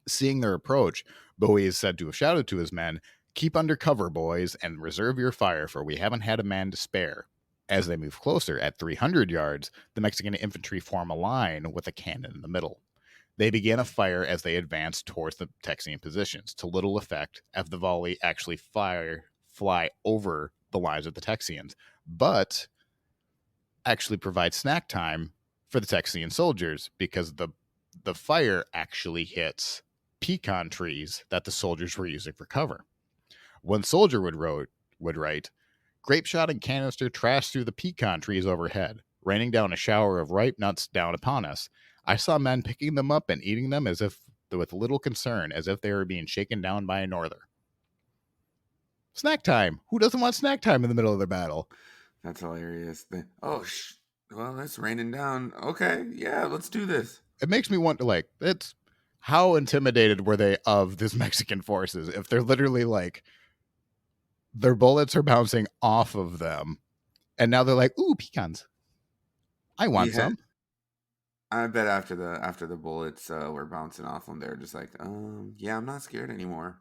Seeing their approach, Bowie is said to have shouted to his men, "Keep under cover, boys, and reserve your fire, for we haven't had a man to spare." As they move closer, at 300 yards, the Mexican infantry form a line with a cannon in the middle. They began a fire as they advanced towards the Texian positions, to little effect as the volley actually fly over the lines of the Texians, but actually provide snack time for the Texian soldiers because the fire actually hits pecan trees that the soldiers were using for cover. One soldier would write, "Grape shot and canister trashed through the pecan trees overhead, raining down a shower of ripe nuts down upon us. I saw men picking them up and eating them as if with little concern, as if they were being shaken down by a norther." Snack time. Who doesn't want snack time in the middle of their battle? That's hilarious. Well, it's raining down. Okay, yeah, let's do this. It makes me want to it's how intimidated were they of this Mexican forces if they're literally their bullets are bouncing off of them and now they're like, "Ooh, pecans. I want Yeah, some." I bet after the bullets were bouncing off them, they're just like, yeah, I'm not scared anymore.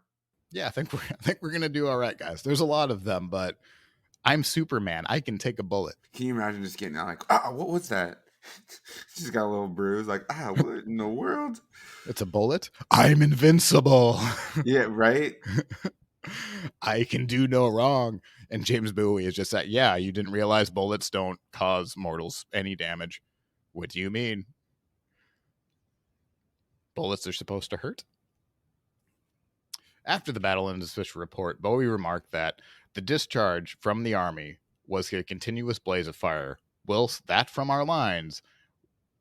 Yeah, I think we're gonna do all right, guys. There's a lot of them, but I'm Superman. I can take a bullet. Can you imagine just getting out like, what was that? Just got a little bruise, like, what in the world? It's a bullet. I'm invincible. Yeah, right. I can do no wrong. And James Bowie is just that, "Yeah, you didn't realize bullets don't cause mortals any damage. What do you mean? Bullets are supposed to hurt?" After the battle in his official report, Bowie remarked that the discharge from the army was a continuous blaze of fire, whilst that from our lines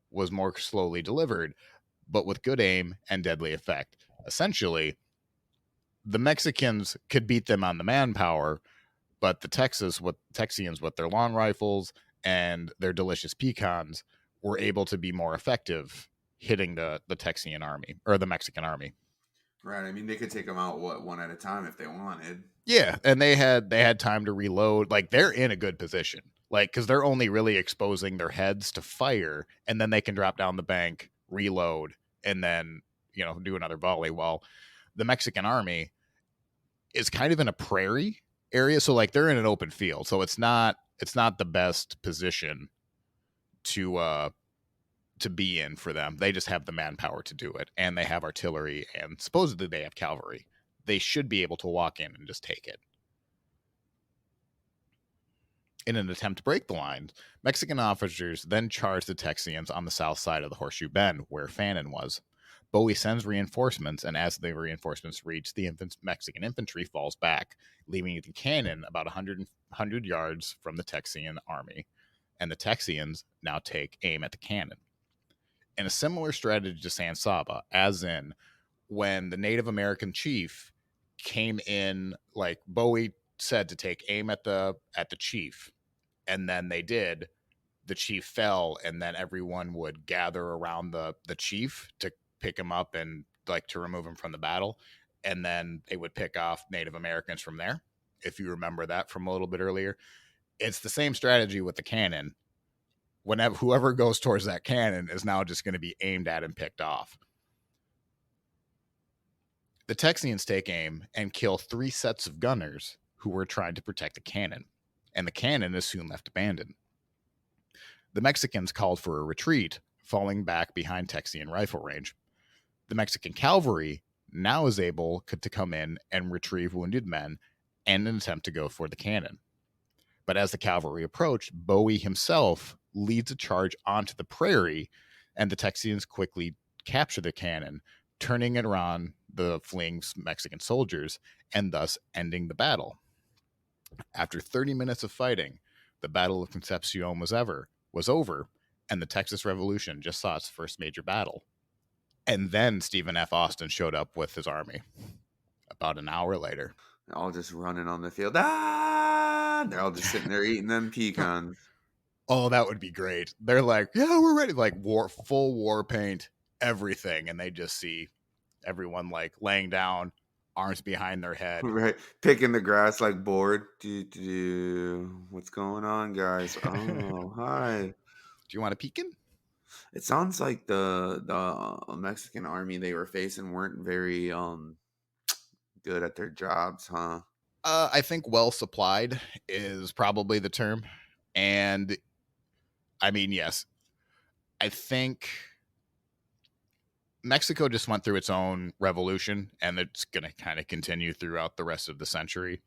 was more slowly delivered, but with good aim and deadly effect. Essentially, the Mexicans could beat them on the manpower, but the Texians with their long rifles and their delicious pecans were able to be more effective hitting the Texian army or the Mexican army. Right. I mean, they could take them out one at a time if they wanted. Yeah, and they had time to reload. Like they're in a good position. Like cuz they're only really exposing their heads to fire and then they can drop down the bank, reload and then, do another volley while the Mexican army is kind of in a prairie area, so they're in an open field. So it's not the best position to be in for them. They just have the manpower to do it, and they have artillery, and supposedly they have cavalry. They should be able to walk in and just take it. In an attempt to break the lines, Mexican officers then charged the Texians on the south side of the Horseshoe Bend, where Fannin was. Bowie sends reinforcements, and as the reinforcements reach, the Mexican infantry falls back, leaving the cannon about 100 yards from the Texian army, and the Texians now take aim at the cannon. In a similar strategy to Saba, as in when the Native American chief came in, Bowie said to take aim at the chief, and then they did. the chief fell, and then everyone would gather around the chief to pick him up and like to remove him from the battle, and then they would pick off Native Americans from there. If you remember that from a little bit earlier, it's the same strategy with the cannon. Whenever whoever goes towards that cannon is now just going to be aimed at and picked off. The Texians take aim and kill 3 sets of gunners who were trying to protect the cannon, and the cannon is soon left abandoned. The Mexicans called for a retreat, falling back behind Texian rifle range. The Mexican cavalry now is able to come in and retrieve wounded men and an attempt to go for the cannon. But as the cavalry approached, Bowie himself leads a charge onto the prairie, and the Texians quickly capture the cannon, turning it around the fleeing Mexican soldiers and thus ending the battle. After 30 minutes of fighting, the Battle of Concepcion was over, and the Texas Revolution just saw its first major battle. And then Stephen F. Austin showed up with his army about an hour later. All just running on the field. Ah! They're all just sitting there eating them pecans. Oh, that would be great. They're like, yeah, we're ready. Like full war paint, everything. And they just see everyone like laying down, arms behind their head. Right. Picking the grass like bored. What's going on, guys? Oh, hi. Do you want a peekin'? It sounds like the Mexican army they were facing weren't very good at their jobs, huh? I think well supplied is probably the term. And I mean, yes, I think Mexico just went through its own revolution, and it's going to kind of continue throughout the rest of the century.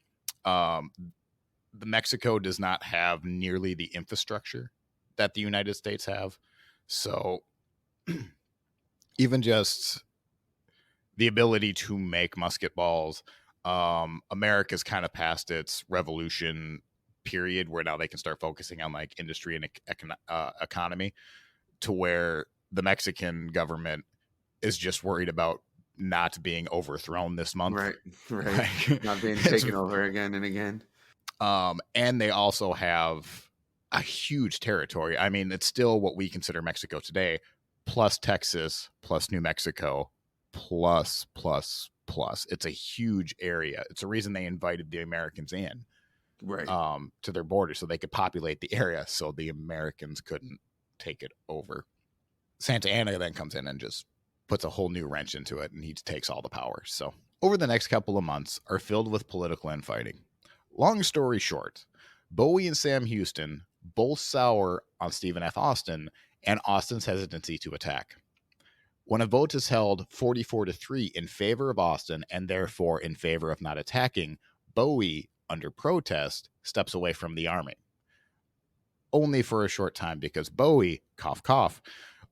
The Mexico does not have nearly the infrastructure that the United States have. So even just the ability to make musket balls, America's kind of past its revolution period where now they can start focusing on like industry and economy, to where the Mexican government is just worried about not being overthrown this month. Right. Like, not being taken over again and again. And they also have a huge territory. I mean, it's still what we consider Mexico today, plus Texas, plus New Mexico, plus. It's a huge area. It's a reason they invited the Americans in, right, to their border so they could populate the area so the Americans couldn't take it over. Santa Anna then comes in and just puts a whole new wrench into it, and he takes all the power. So over the next couple of months are filled with political infighting. Long story short, Bowie and Sam Houston both sour on Stephen F. Austin and Austin's hesitancy to attack. When a vote is held 44-3 in favor of Austin and therefore in favor of not attacking, Bowie, under protest, steps away from the army. Only for a short time, because Bowie, cough cough,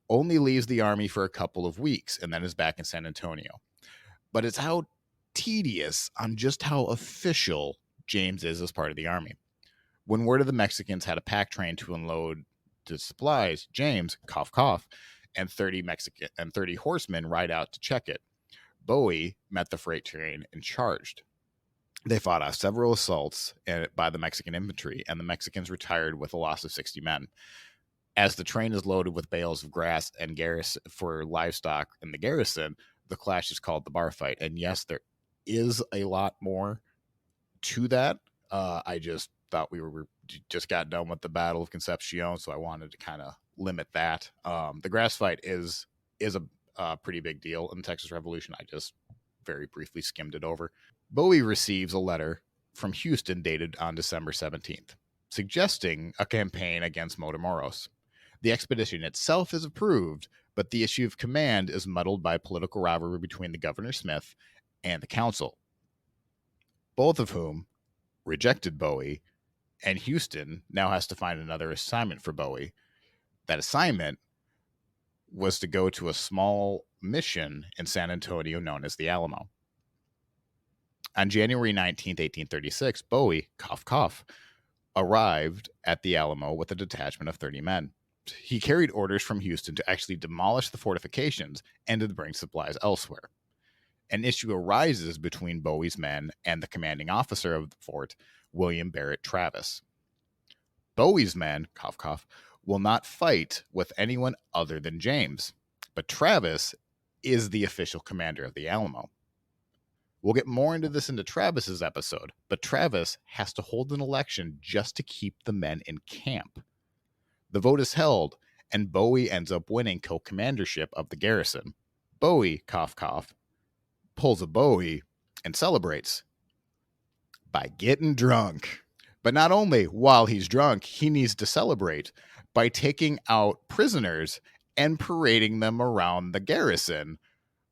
only leaves the army for a couple of weeks and then is back in San Antonio. But it's how tedious on just how official James is as part of the army. When word of the Mexicans had a pack train to unload the supplies, James, cough cough, and 30 horsemen ride out to check it. Bowie met the freight train and charged. They fought off several assaults by the Mexican infantry, and the Mexicans retired with a loss of 60 men. As the train is loaded with bales of grass and garrison for livestock in the garrison, the clash is called the bar fight. And yes, there is a lot more to that. I just thought we just got done with the Battle of Concepcion, so I wanted to kind of limit that. The grass fight is a pretty big deal in the Texas Revolution. I just very briefly skimmed it over. Bowie receives a letter from Houston dated on December 17th, suggesting a campaign against Matamoros. The expedition itself is approved, but the issue of command is muddled by political rivalry between the Governor Smith and the council, both of whom rejected Bowie, and Houston now has to find another assignment for Bowie. That assignment was to go to a small mission in San Antonio known as the Alamo. On January 19th, 1836, Bowie, cough cough, arrived at the Alamo with a detachment of 30 men. He carried orders from Houston to actually demolish the fortifications and to bring supplies elsewhere. An issue arises between Bowie's men and the commanding officer of the fort, William Barrett Travis. Bowie's men, cough cough, will not fight with anyone other than James, but Travis is the official commander of the Alamo. We'll get more into this into Travis's episode, but Travis has to hold an election just to keep the men in camp. The vote is held, and Bowie ends up winning co-commandership of the garrison. Bowie, cough cough, pulls a Bowie and celebrates by getting drunk. But not only while he's drunk, he needs to celebrate by taking out prisoners and parading them around the garrison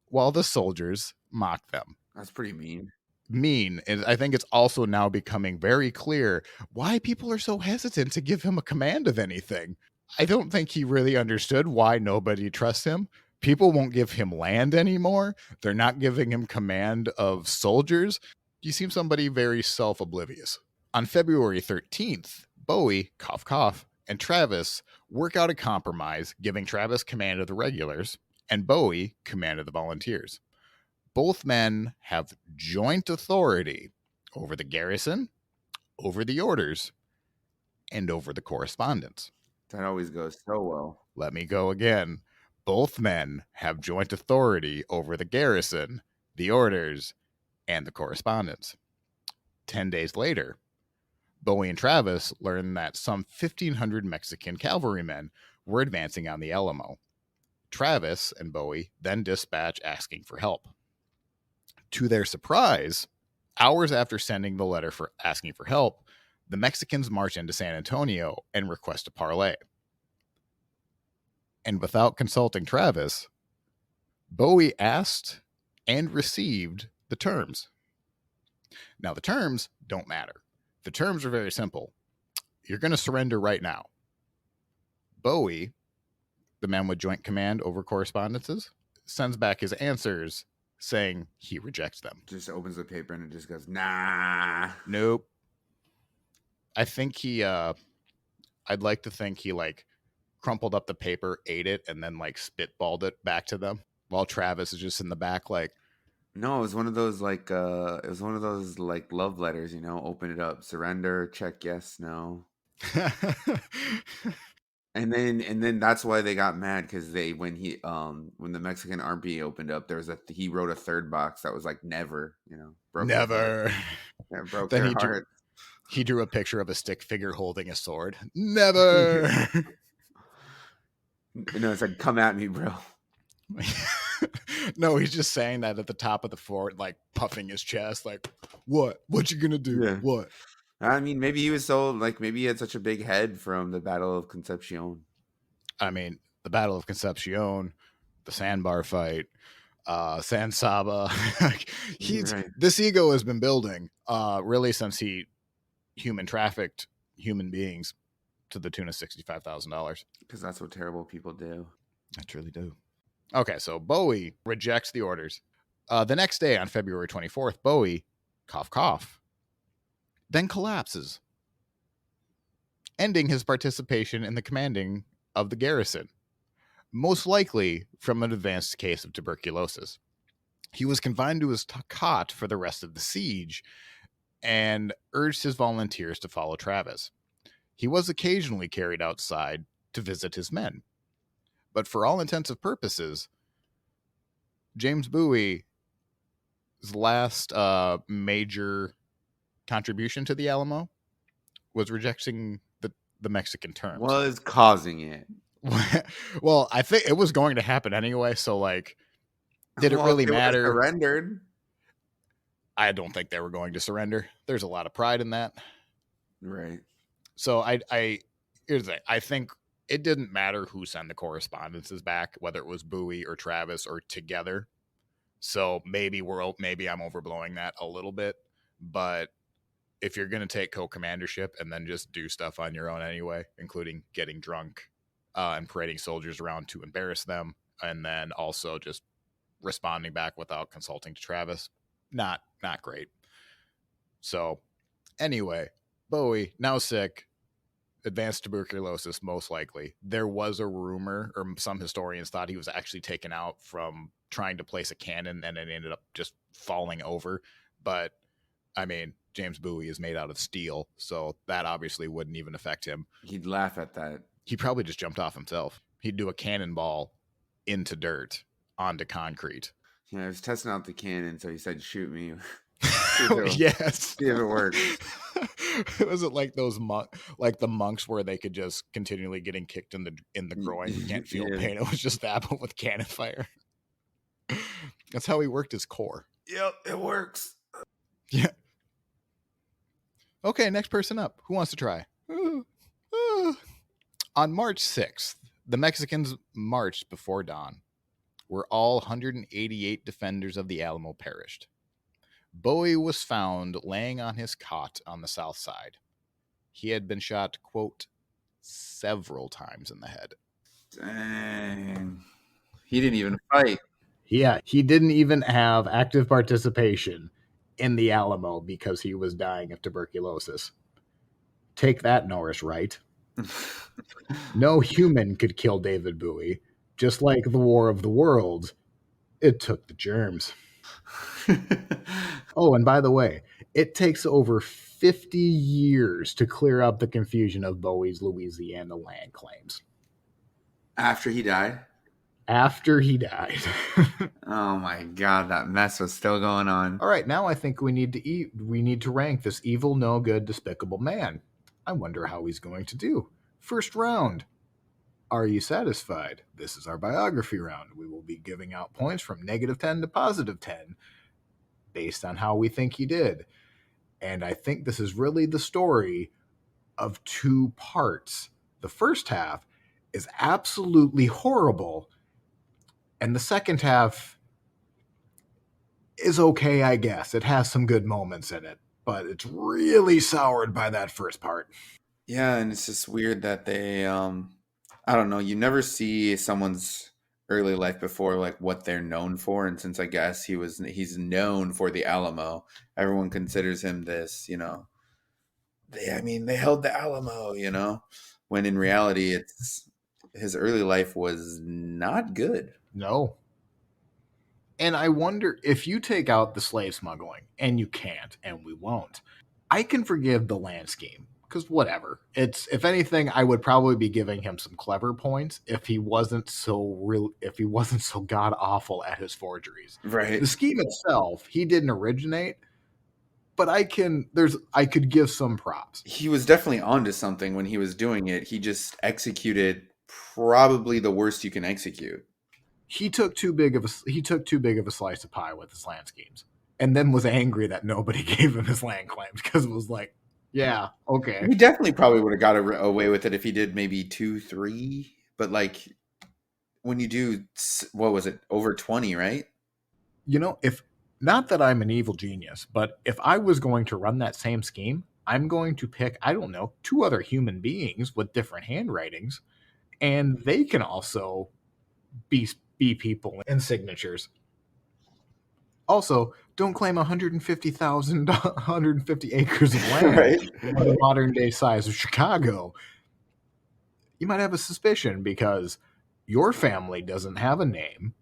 while the soldiers mock them. That's pretty mean. And I think it's also now becoming very clear why people are so hesitant to give him a command of anything. I don't think he really understood why nobody trusts him. People won't give him land anymore. They're not giving him command of soldiers. You seem somebody very self-oblivious. On February 13th, Bowie, cough cough, and Travis work out a compromise, giving Travis command of the regulars and Bowie command of the volunteers. Both men have joint authority over the garrison, over the orders, and over the correspondence. That always goes so well. Let me go again. Both men have joint authority over the garrison, the orders, and the correspondence. 10 days later, Bowie and Travis learn that some 1,500 Mexican cavalrymen were advancing on the Alamo. Travis and Bowie then dispatch asking for help. To their surprise, hours after sending the letter for asking for help, the Mexicans march into San Antonio and request a parley. And without consulting Travis, Bowie asked and received the terms. Now, the terms don't matter. The terms are very simple. You're going to surrender right now. Bowie, the man with joint command over correspondences, sends back his answers saying he rejects them. Just opens the paper and it just goes, nah. Nope. I think I'd like to think he crumpled up the paper, ate it, and then spitballed it back to them while Travis is just in the back No, it was one of those love letters, open it up, surrender, check yes, no. And then that's why they got mad, because when the Mexican army opened up, he wrote a third box that was never, broke never. Yeah, broke Then their heart. He drew a picture of a stick figure holding a sword. Never. It said, come at me, bro. No, he's just saying that at the top of the fort, puffing his chest, what you gonna do? Yeah. What? I mean, maybe he was so maybe he had such a big head from the Battle of Concepcion. I mean, the Battle of Concepcion, the Sandbar fight, San Saba. Right. This ego has been building really since he human trafficked human beings to the tune of $65,000. Because that's what terrible people do. I truly do. Okay, so Bowie rejects the orders. The next day, on February 24th, Bowie, cough cough, then collapses, ending his participation in the commanding of the garrison, most likely from an advanced case of tuberculosis. He was confined to his cot for the rest of the siege and urged his volunteers to follow Travis. He was occasionally carried outside to visit his men. But for all intents and purposes, James Bowie's last major contribution to the Alamo was rejecting the Mexican terms. Was causing it. Well, I think it was going to happen anyway, so did it really matter? Surrendered. I don't think they were going to surrender. There's a lot of pride in that. Right. So here's the thing. I think it didn't matter who sent the correspondences back, whether it was Bowie or Travis or together. So maybe I'm overblowing that a little bit, but if you're going to take co-commandership and then just do stuff on your own anyway, including getting drunk and parading soldiers around to embarrass them, and then also just responding back without consulting to Travis, not great. So anyway, Bowie, now sick, advanced tuberculosis, most likely. There was a rumor, or some historians thought he was actually taken out from trying to place a cannon and it ended up just falling over. But I mean, James Bowie is made out of steel, so that obviously wouldn't even affect him. He'd laugh at that. He probably just jumped off himself. He'd do a cannonball into dirt onto concrete. Yeah, I was testing out the cannon, so he said, "Shoot me." See if it'll, Yes. see if it works. Was it like those like the monks where they could just continually getting kicked in the groin, can't feel Yeah. pain? It was just that, but with cannon fire. That's how he worked his core. Yep, it works. Yeah. Okay, next person up. Who wants to try? On March 6th, the Mexicans marched before dawn, where all 188 defenders of the Alamo perished. Bowie was found laying on his cot on the south side. He had been shot, quote, several times in the head. Dang. He didn't even fight. Yeah, he didn't even have active participation in the Alamo because he was dying of tuberculosis. Take that, Norris, Wright. No human could kill David Bowie. Just like the War of the Worlds, it took the germs. Oh, and by the way, it takes over 50 years to clear up the confusion of Bowie's Louisiana land claims. After he died? After he died. Oh my god, that mess was still going on. All right, now I think we need to rank this evil, no good, despicable man. I wonder how he's going to do. First round. Are you satisfied? This is our biography round. We will be giving out points from -10 to +10 based on how we think he did. And I think this is really the story of two parts. The first half is absolutely horrible, and the second half is okay, I guess. It has some good moments in it, but it's really soured by that first part. Yeah, and it's just weird that they I don't know, you never see someone's early life before like what they're known for, and since I guess he's known for the Alamo, everyone considers him this, they held the Alamo, when in reality it's his early life was not good. No. And I wonder if you take out the slave smuggling, and you can't, and we won't, I can forgive the land scheme. Because whatever. It's, if anything, I would probably be giving him some clever points if he wasn't so god awful at his forgeries. Right. The scheme itself, he didn't originate, but I could give some props. He was definitely onto something when he was doing it. He just executed probably the worst you can execute. He took too big of a slice of pie with his land schemes, and then was angry that nobody gave him his land claims because it was like, yeah, okay. He definitely probably would have got away with it if he did maybe 2, 3. But like when you do, what was it, over 20, right? If not that I'm an evil genius, but if I was going to run that same scheme, I'm going to pick, I don't know, 2 other human beings with different handwritings, and they can also be people in signatures. Also, don't claim 150 acres of land, Right. the modern day size of Chicago. You might have a suspicion because your family doesn't have a name.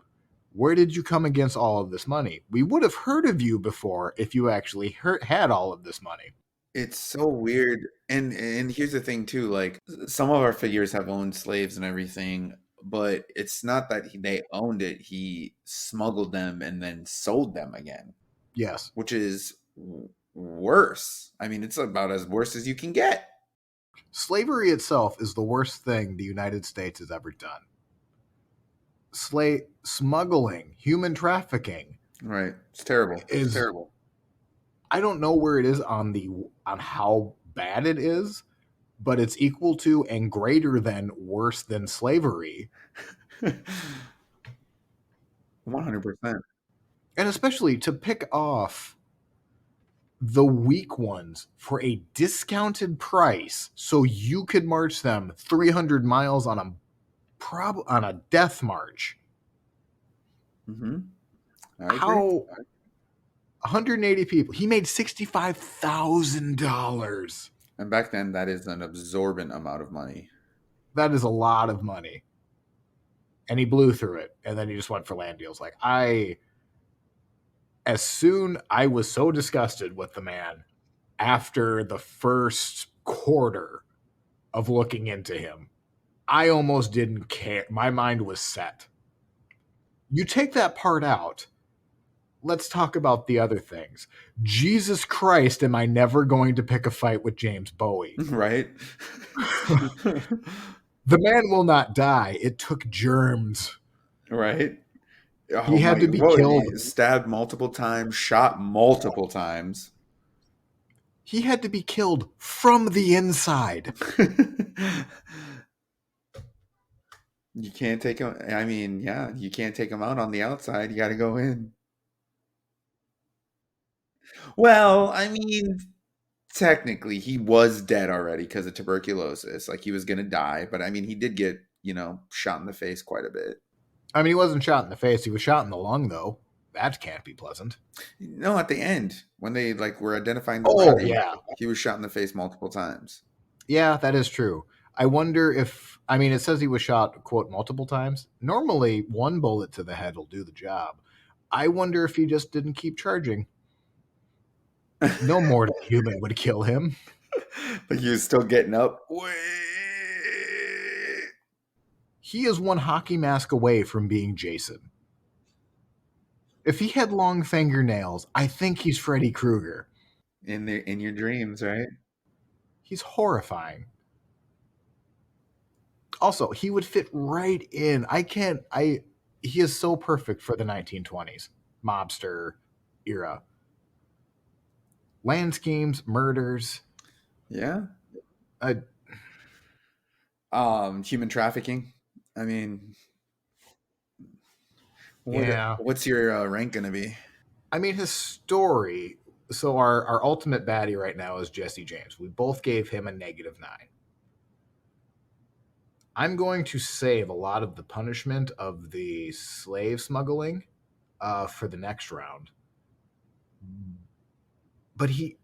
Where did you come against all of this money? We would have heard of you before if you actually had all of this money. It's so weird. And here's the thing too, like some of our figures have owned slaves and everything, but it's not that they owned it. He smuggled them and then sold them again. Yes. Which is worse. I mean, it's about as worse as you can get. Slavery itself is the worst thing the United States has ever done. Smuggling, human trafficking. Right. It's terrible. It's terrible. I don't know where it is on how bad it is, but it's equal to and greater than worse than slavery. 100%. And especially to pick off the weak ones for a discounted price so you could march them 300 miles on a death march. Mm-hmm. How 180 people. He made $65,000. And back then, that is an absorbent amount of money. That is a lot of money. And he blew through it. And then he just went for land deals. I was so disgusted with the man after the first quarter of looking into him. I almost didn't care. My mind was set. You take that part out. Let's talk about the other things. Jesus Christ, am I never going to pick a fight with James Bowie? Right? The man will not die. It took germs. Right? He Oh had my, to be what was killed. he? Stabbed multiple times, shot multiple times. He had to be killed from the inside. You can't take him. I mean, yeah, you can't take him out on the outside. You got to go in. Well, I mean, technically, he was dead already because of tuberculosis. Like he was gonna die, but I mean, he did get, shot in the face quite a bit. I mean, he wasn't shot in the face. He was shot in the lung, though. That can't be pleasant. No, at the end, when they like were identifying the Oh, body, yeah. he was shot in the face multiple times. Yeah, that is true. I wonder if, I mean, it says he was shot, quote, multiple times. Normally, one bullet to the head will do the job. I wonder if he just didn't keep charging. No mortal human would kill him. But he was still getting up. Wait. He is one hockey mask away from being Jason. If he had long fingernails, I think he's Freddy Krueger. In your dreams, right? He's horrifying. Also, he would fit right in. He is so perfect for the 1920s mobster era. Land schemes, murders. Yeah. Uh, Human trafficking. I mean, yeah. what's your rank gonna be? I mean, his story. So our ultimate baddie right now is Jesse James. We both gave him a -9. I'm going to save a lot of the punishment of the slave smuggling for the next round. But he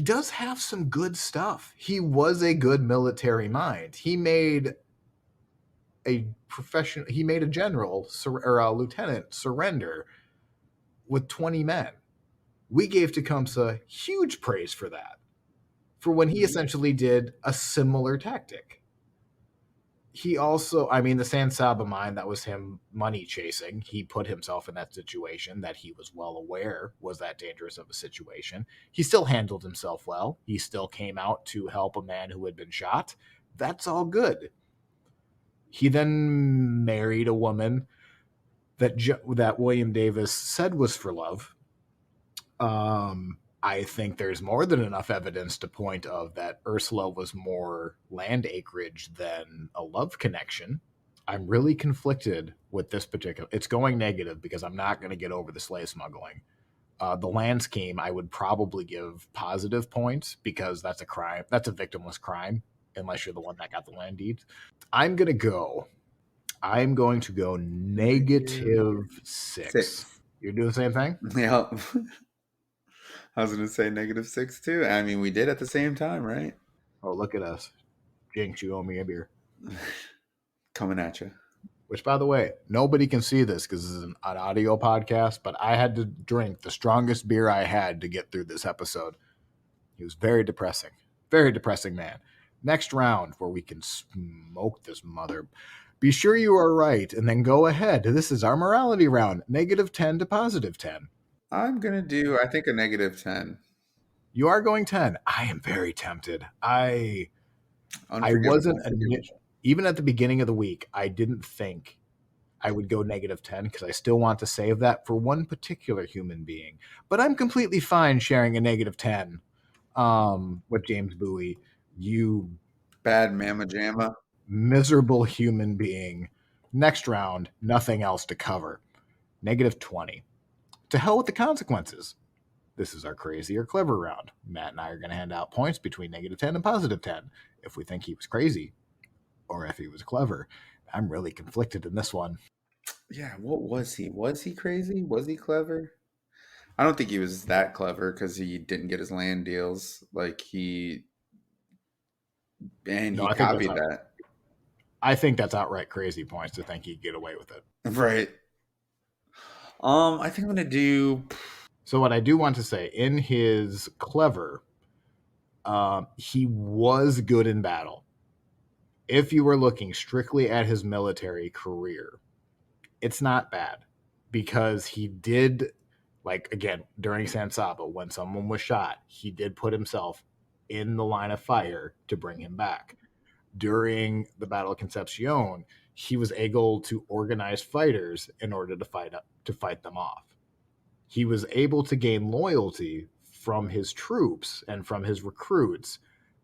does have some good stuff. He was a good military mind. He made a general or a lieutenant surrender with 20 men. We gave Tecumseh huge praise for that, for when he essentially did a similar tactic. He also, I mean, the Saba mine, that was him money chasing. He put himself in that situation that he was well aware was that dangerous of a situation. He still handled himself well. He still came out to help a man who had been shot. That's all good. He then married a woman that William Davis said was for love. I think there's more than enough evidence to point of that Ursula was more land acreage than a love connection. I'm really conflicted with this particular. It's going negative because I'm not going to get over the slave smuggling. The land scheme, I would probably give positive points because that's a crime. That's a victimless crime, unless you're the one that got the land deeds. I'm going to go. I'm going to go -6. Six. You're doing the same thing? Yeah. I was gonna say -6 too. I mean, we did at the same time, right? Oh, look at us. Jinx, you owe me a beer. Coming at you. Which, by the way, nobody can see this because this is an audio podcast, but I had to drink the strongest beer I had to get through this episode. He was very depressing. Very depressing man. Next round, where we can smoke this mother. Be sure you are right, and then go ahead. This is our morality round. -10 to +10. I'm gonna do, I think, a -10. You are going 10. I am very tempted. I wasn't, Unforgivable. even at the beginning of the week, I didn't think I would go -10 because I still want to save that for one particular human being. But I'm completely fine sharing a -10 with James Bowie. You Bad mamma jamma. miserable human being. Next round, nothing else to cover. -20. To hell with the consequences. This is our crazy or clever round. Matt and I are going to hand out points between -10 and +10 if we think he was crazy or if he was clever. I'm really conflicted in this one. Yeah, what was he? Was he crazy? Was he clever? I don't think he was that clever because he didn't get his land deals. Like No, he copied that. I think that's outright crazy points to think he'd get away with it. Right. I think I'm gonna do. So what I do want to say, in his clever, he was good in battle. if you were looking strictly at his military career, it's not bad because he did, like, again, during Saba, when someone was shot, he did put himself in the line of fire to bring him back. During the Battle of Concepcion, he was able to organize fighters in order to fight them off. He was able to gain loyalty from his troops and from his recruits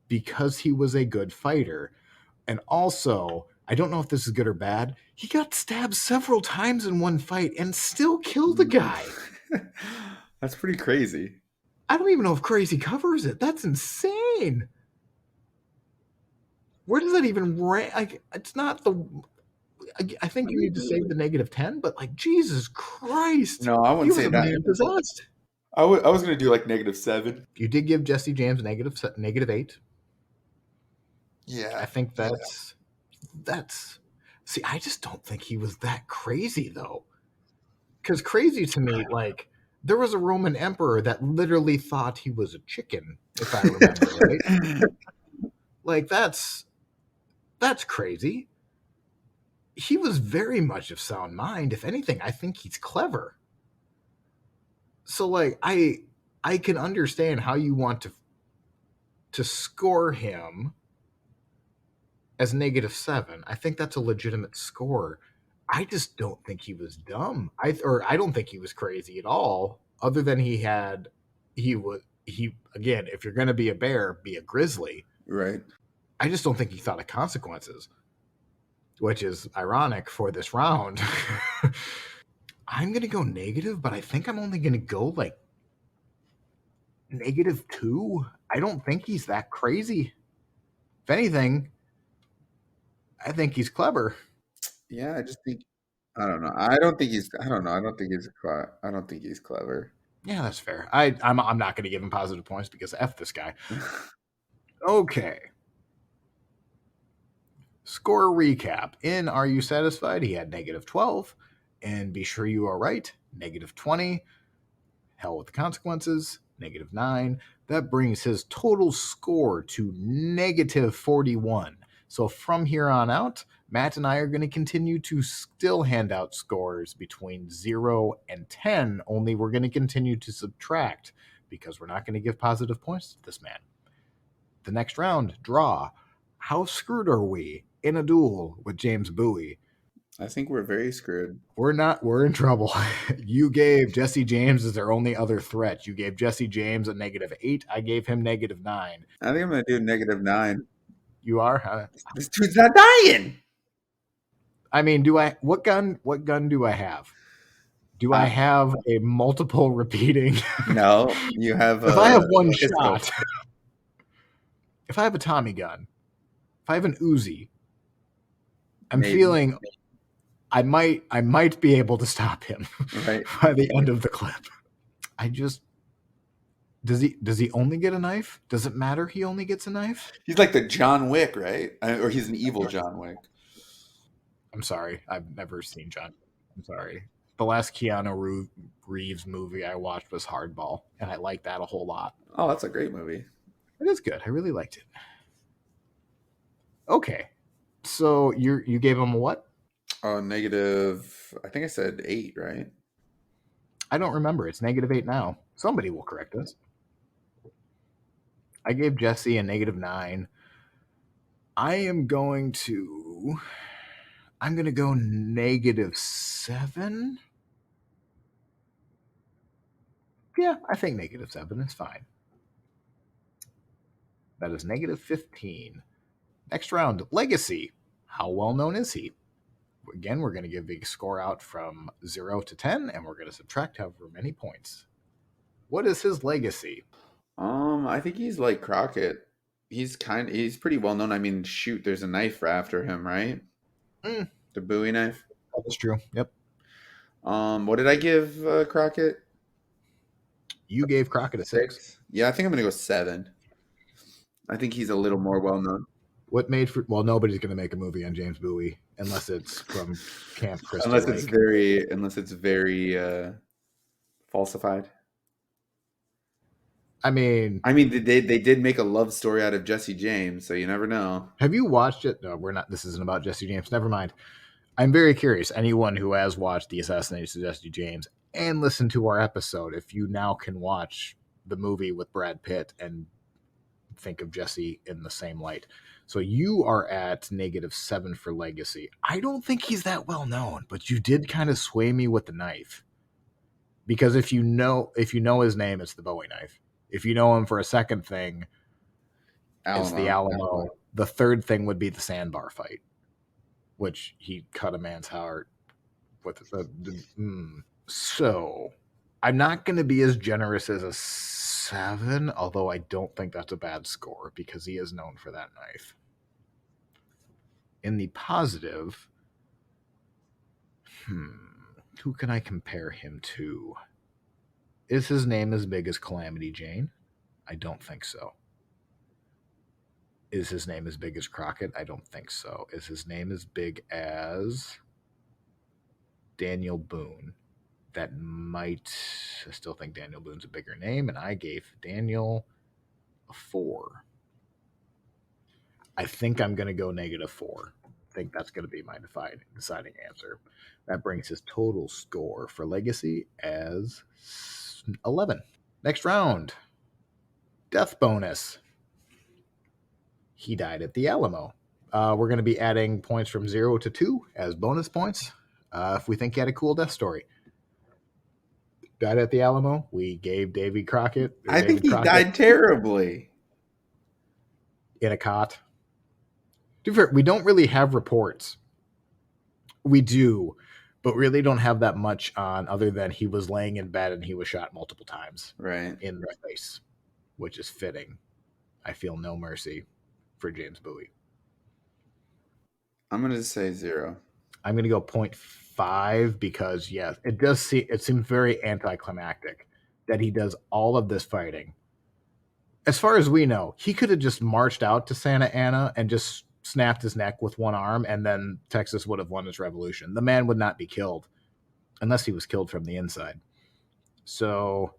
because he was a good fighter. And also, I don't know if this is good or bad, he got stabbed several times in one fight and still killed a guy. That's pretty crazy. I don't even know if crazy covers it. That's insane. Where does that even rank? Like, it's not the. I think you need to save the -10, but like, Jesus Christ. No, I He wouldn't was say a that. man possessed. I was gonna do like -7. You did give Jesse James -8. Yeah. I think that's. See, I just don't think he was that crazy, though. Because crazy to me, like, there was a Roman emperor that literally thought he was a chicken, if I remember right. Like, that's crazy. He was very much of sound mind. If anything, I think he's clever. So, like, I can understand how you want to score him as -7. I think that's a legitimate score. I just don't think he was dumb. I don't think he was crazy at all. Other than he again, if you're gonna be a bear, be a grizzly. Right. I just don't think he thought of consequences, which is ironic for this round. I'm gonna go negative, but I think I'm only gonna go like -2. I don't think he's that crazy. If anything, I think he's clever. Yeah, I just think I don't know. I don't think he's. I don't know. I don't think he's. I don't think he's clever. Yeah, that's fair. I'm not going to give him positive points because F this guy. Okay. Score recap. In Are You Satisfied? He had -12. And Be Sure You Are Right, -20. Hell with the Consequences, -9. That brings his total score to -41. So from here on out, Matt and I are going to continue to still hand out scores between 0 and 10, only we're going to continue to subtract because we're not going to give positive points to this man. The next round, draw. How screwed are we in a duel with James Bowie? I think we're very screwed. We're in trouble. You gave Jesse James as their only other threat. You gave Jesse James a -8. I gave him -9. I think I'm gonna do -9. You are? This dude's not dying. I mean, what gun do I have? Do I have a multiple repeating? No, you have if I have one pistol. shot. If I have a Tommy gun, if I have an Uzi, I'm feeling I might be able to stop him right by the end of the clip. I just does he only get a knife? Does it matter he only gets a knife? He's like the John Wick, right? Or he's an evil John Wick. I'm sorry. I've never seen John. I'm sorry. The last Keanu Reeves movie I watched was Hardball, and I liked that a whole lot. Oh, that's a great movie. It is good. I really liked it. Okay. So you gave him a what? Oh, negative. I think I said 8, right? I don't remember. It's -8 now. Somebody will correct us. I gave Jesse a -9. I'm going to go -7. Yeah, I think -7 is fine. That is -15. Next round, Legacy. How well known is he? Again, we're going to give the score out from 0 to 10, and we're going to subtract however many points. What is his legacy? I think he's like Crockett. He's pretty well known. I mean, shoot, there's a knife after him, right? The Bowie knife. That's true. Yep. What did I give Crockett? You gave Crockett a 6. Yeah, I think I'm gonna go 7. I think he's a little more well known. What made for? Well, nobody's going to make a movie on James Bowie unless it's from Camp Crystal unless Lake. It's very falsified. I mean, I mean, they did make a love story out of Jesse James, so you never know. have you watched it? No, we're not. This isn't about Jesse James. Never mind. I'm very curious. Anyone who has watched The Assassination of Jesse James and listened to our episode, if you now can watch the movie with Brad Pitt and think of Jesse in the same light. So you are at -7 for Legacy. I don't think he's that well known, but you did kind of sway me with the knife. Because if you know his name, it's the Bowie knife. If you know him for a second thing, it's the Alamo. The third thing would be the Sandbar fight, which he cut a man's heart with. So I'm not going to be as generous as a 7, although I don't think that's a bad score because he is known for that knife. In the positive, who can I compare him to? Is his name as big as Calamity Jane? I don't think so. Is his name as big as Crockett? I don't think so. Is his name as big as Daniel Boone? That might. I still think Daniel Boone's a bigger name, and I gave Daniel a 4. I think I'm going to go -4. I think that's going to be my deciding answer. That brings his total score for Legacy as 11. Next round. Death bonus. He died at the Alamo. We're going to be adding points from 0 to 2 as bonus points if we think he had a cool death story. Died at the Alamo. We gave Davy Crockett. I think he died terribly. In a cot. To be fair, we don't really have reports. We do, but really don't have that much on other than he was laying in bed and he was shot multiple times in the face, which is fitting. I feel no mercy for James Bowie. I'm going to say 0. I'm going to go 0.5 because, yes, it seems very anticlimactic that he does all of this fighting. As far as we know, he could have just marched out to Santa Ana and just snapped his neck with one arm, and then Texas would have won its revolution. The man would not be killed unless he was killed from the inside. So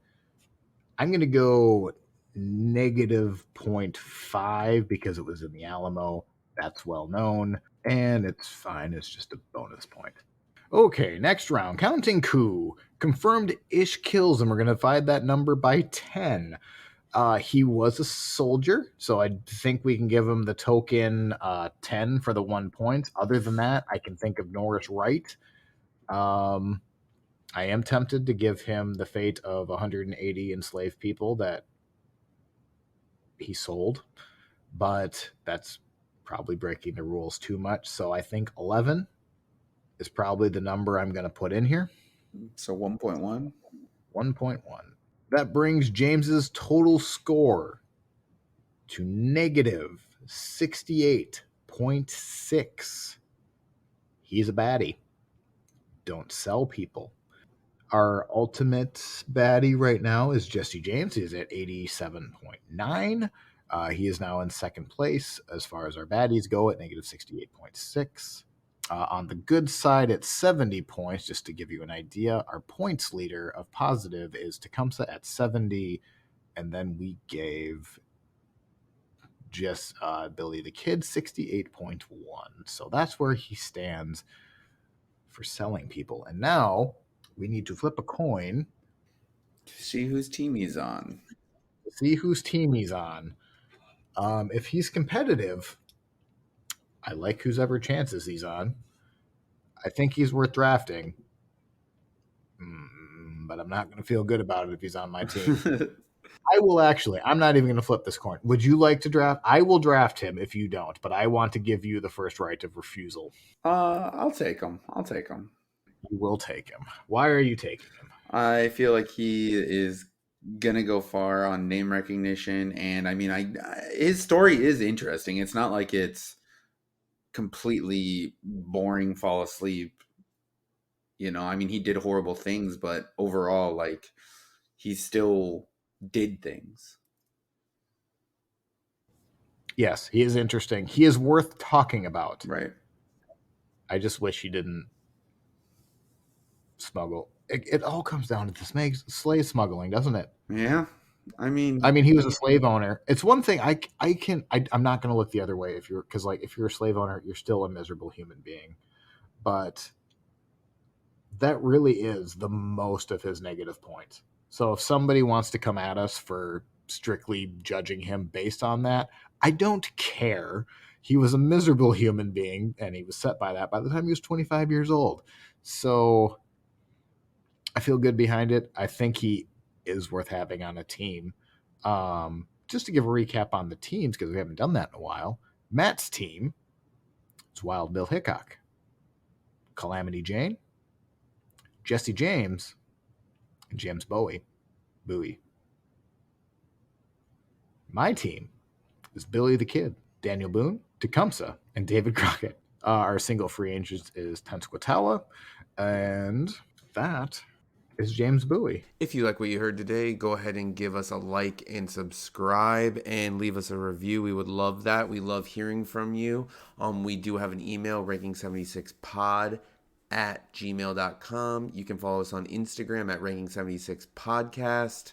I'm going to go -0.5 because it was in the Alamo. That's well known, and it's fine. It's just a bonus point. Okay, next round. Counting coup. Confirmed ish kills, and we're going to divide that number by 10. He was a soldier, so I think we can give him the token 10 for the 1 point. Other than that, I can think of Norris Wright. I am tempted to give him the fate of 180 enslaved people that he sold, but that's probably breaking the rules too much. So I think 11 is probably the number I'm going to put in here. So 1.1? 1.1. That brings James's total score to -68.6. He's a baddie. Don't sell people. Our ultimate baddie right now is Jesse James. He's at 87.9. He is now in second place as far as our baddies go at -68.6. On the good side at 70 points, just to give you an idea, our points leader of positive is Tecumseh at 70, and then we gave just Billy the Kid 68.1. So that's where he stands for selling people. And now we need to flip a coin to see whose team he's on. If he's competitive, I like whose ever chances he's on. I think he's worth drafting. But I'm not going to feel good about it if he's on my team. I will actually. I'm not even going to flip this coin. Would you like to draft? I will draft him if you don't, but I want to give you the first right of refusal. I'll take him. You will take him. Why are you taking him? I feel like he is gonna go far on name recognition, and I mean, his story is interesting. It's not like it's completely boring, fall asleep. You know, I mean, he did horrible things, but overall, like, he still did things. Yes, he is interesting. He is worth talking about. Right. I just wish he didn't smuggle. It all comes down to this slave smuggling, doesn't it? Yeah. I mean, I mean, he was a slave owner. It's one thing I'm not going to look the other way if you're because like if you're a slave owner, you're still a miserable human being. But that really is the most of his negative points. So if somebody wants to come at us for strictly judging him based on that, I don't care. He was a miserable human being, and he was set by that by the time he was 25 years old. So I feel good behind it. I think he is worth having on a team. Just to give a recap on the teams, because we haven't done that in a while. Matt's team is Wild Bill Hickok, Calamity Jane, Jesse James, and James Bowie. My team is Billy the Kid, Daniel Boone, Tecumseh, and David Crockett. Our single free agent is Tenskwatawa, and that is James Bowie. If you like what you heard today, go ahead and give us a like and subscribe and leave us a review. We would love that. We love hearing from you. We do have an email, ranking76pod at gmail.com. You can follow us on Instagram at ranking76podcast.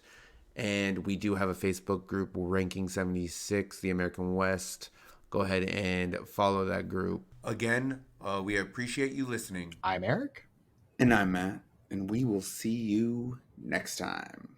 And we do have a Facebook group, Ranking 76, the American West. Go ahead and follow that group. Again, we appreciate you listening. I'm Eric. and I'm Matt, and we will see you next time.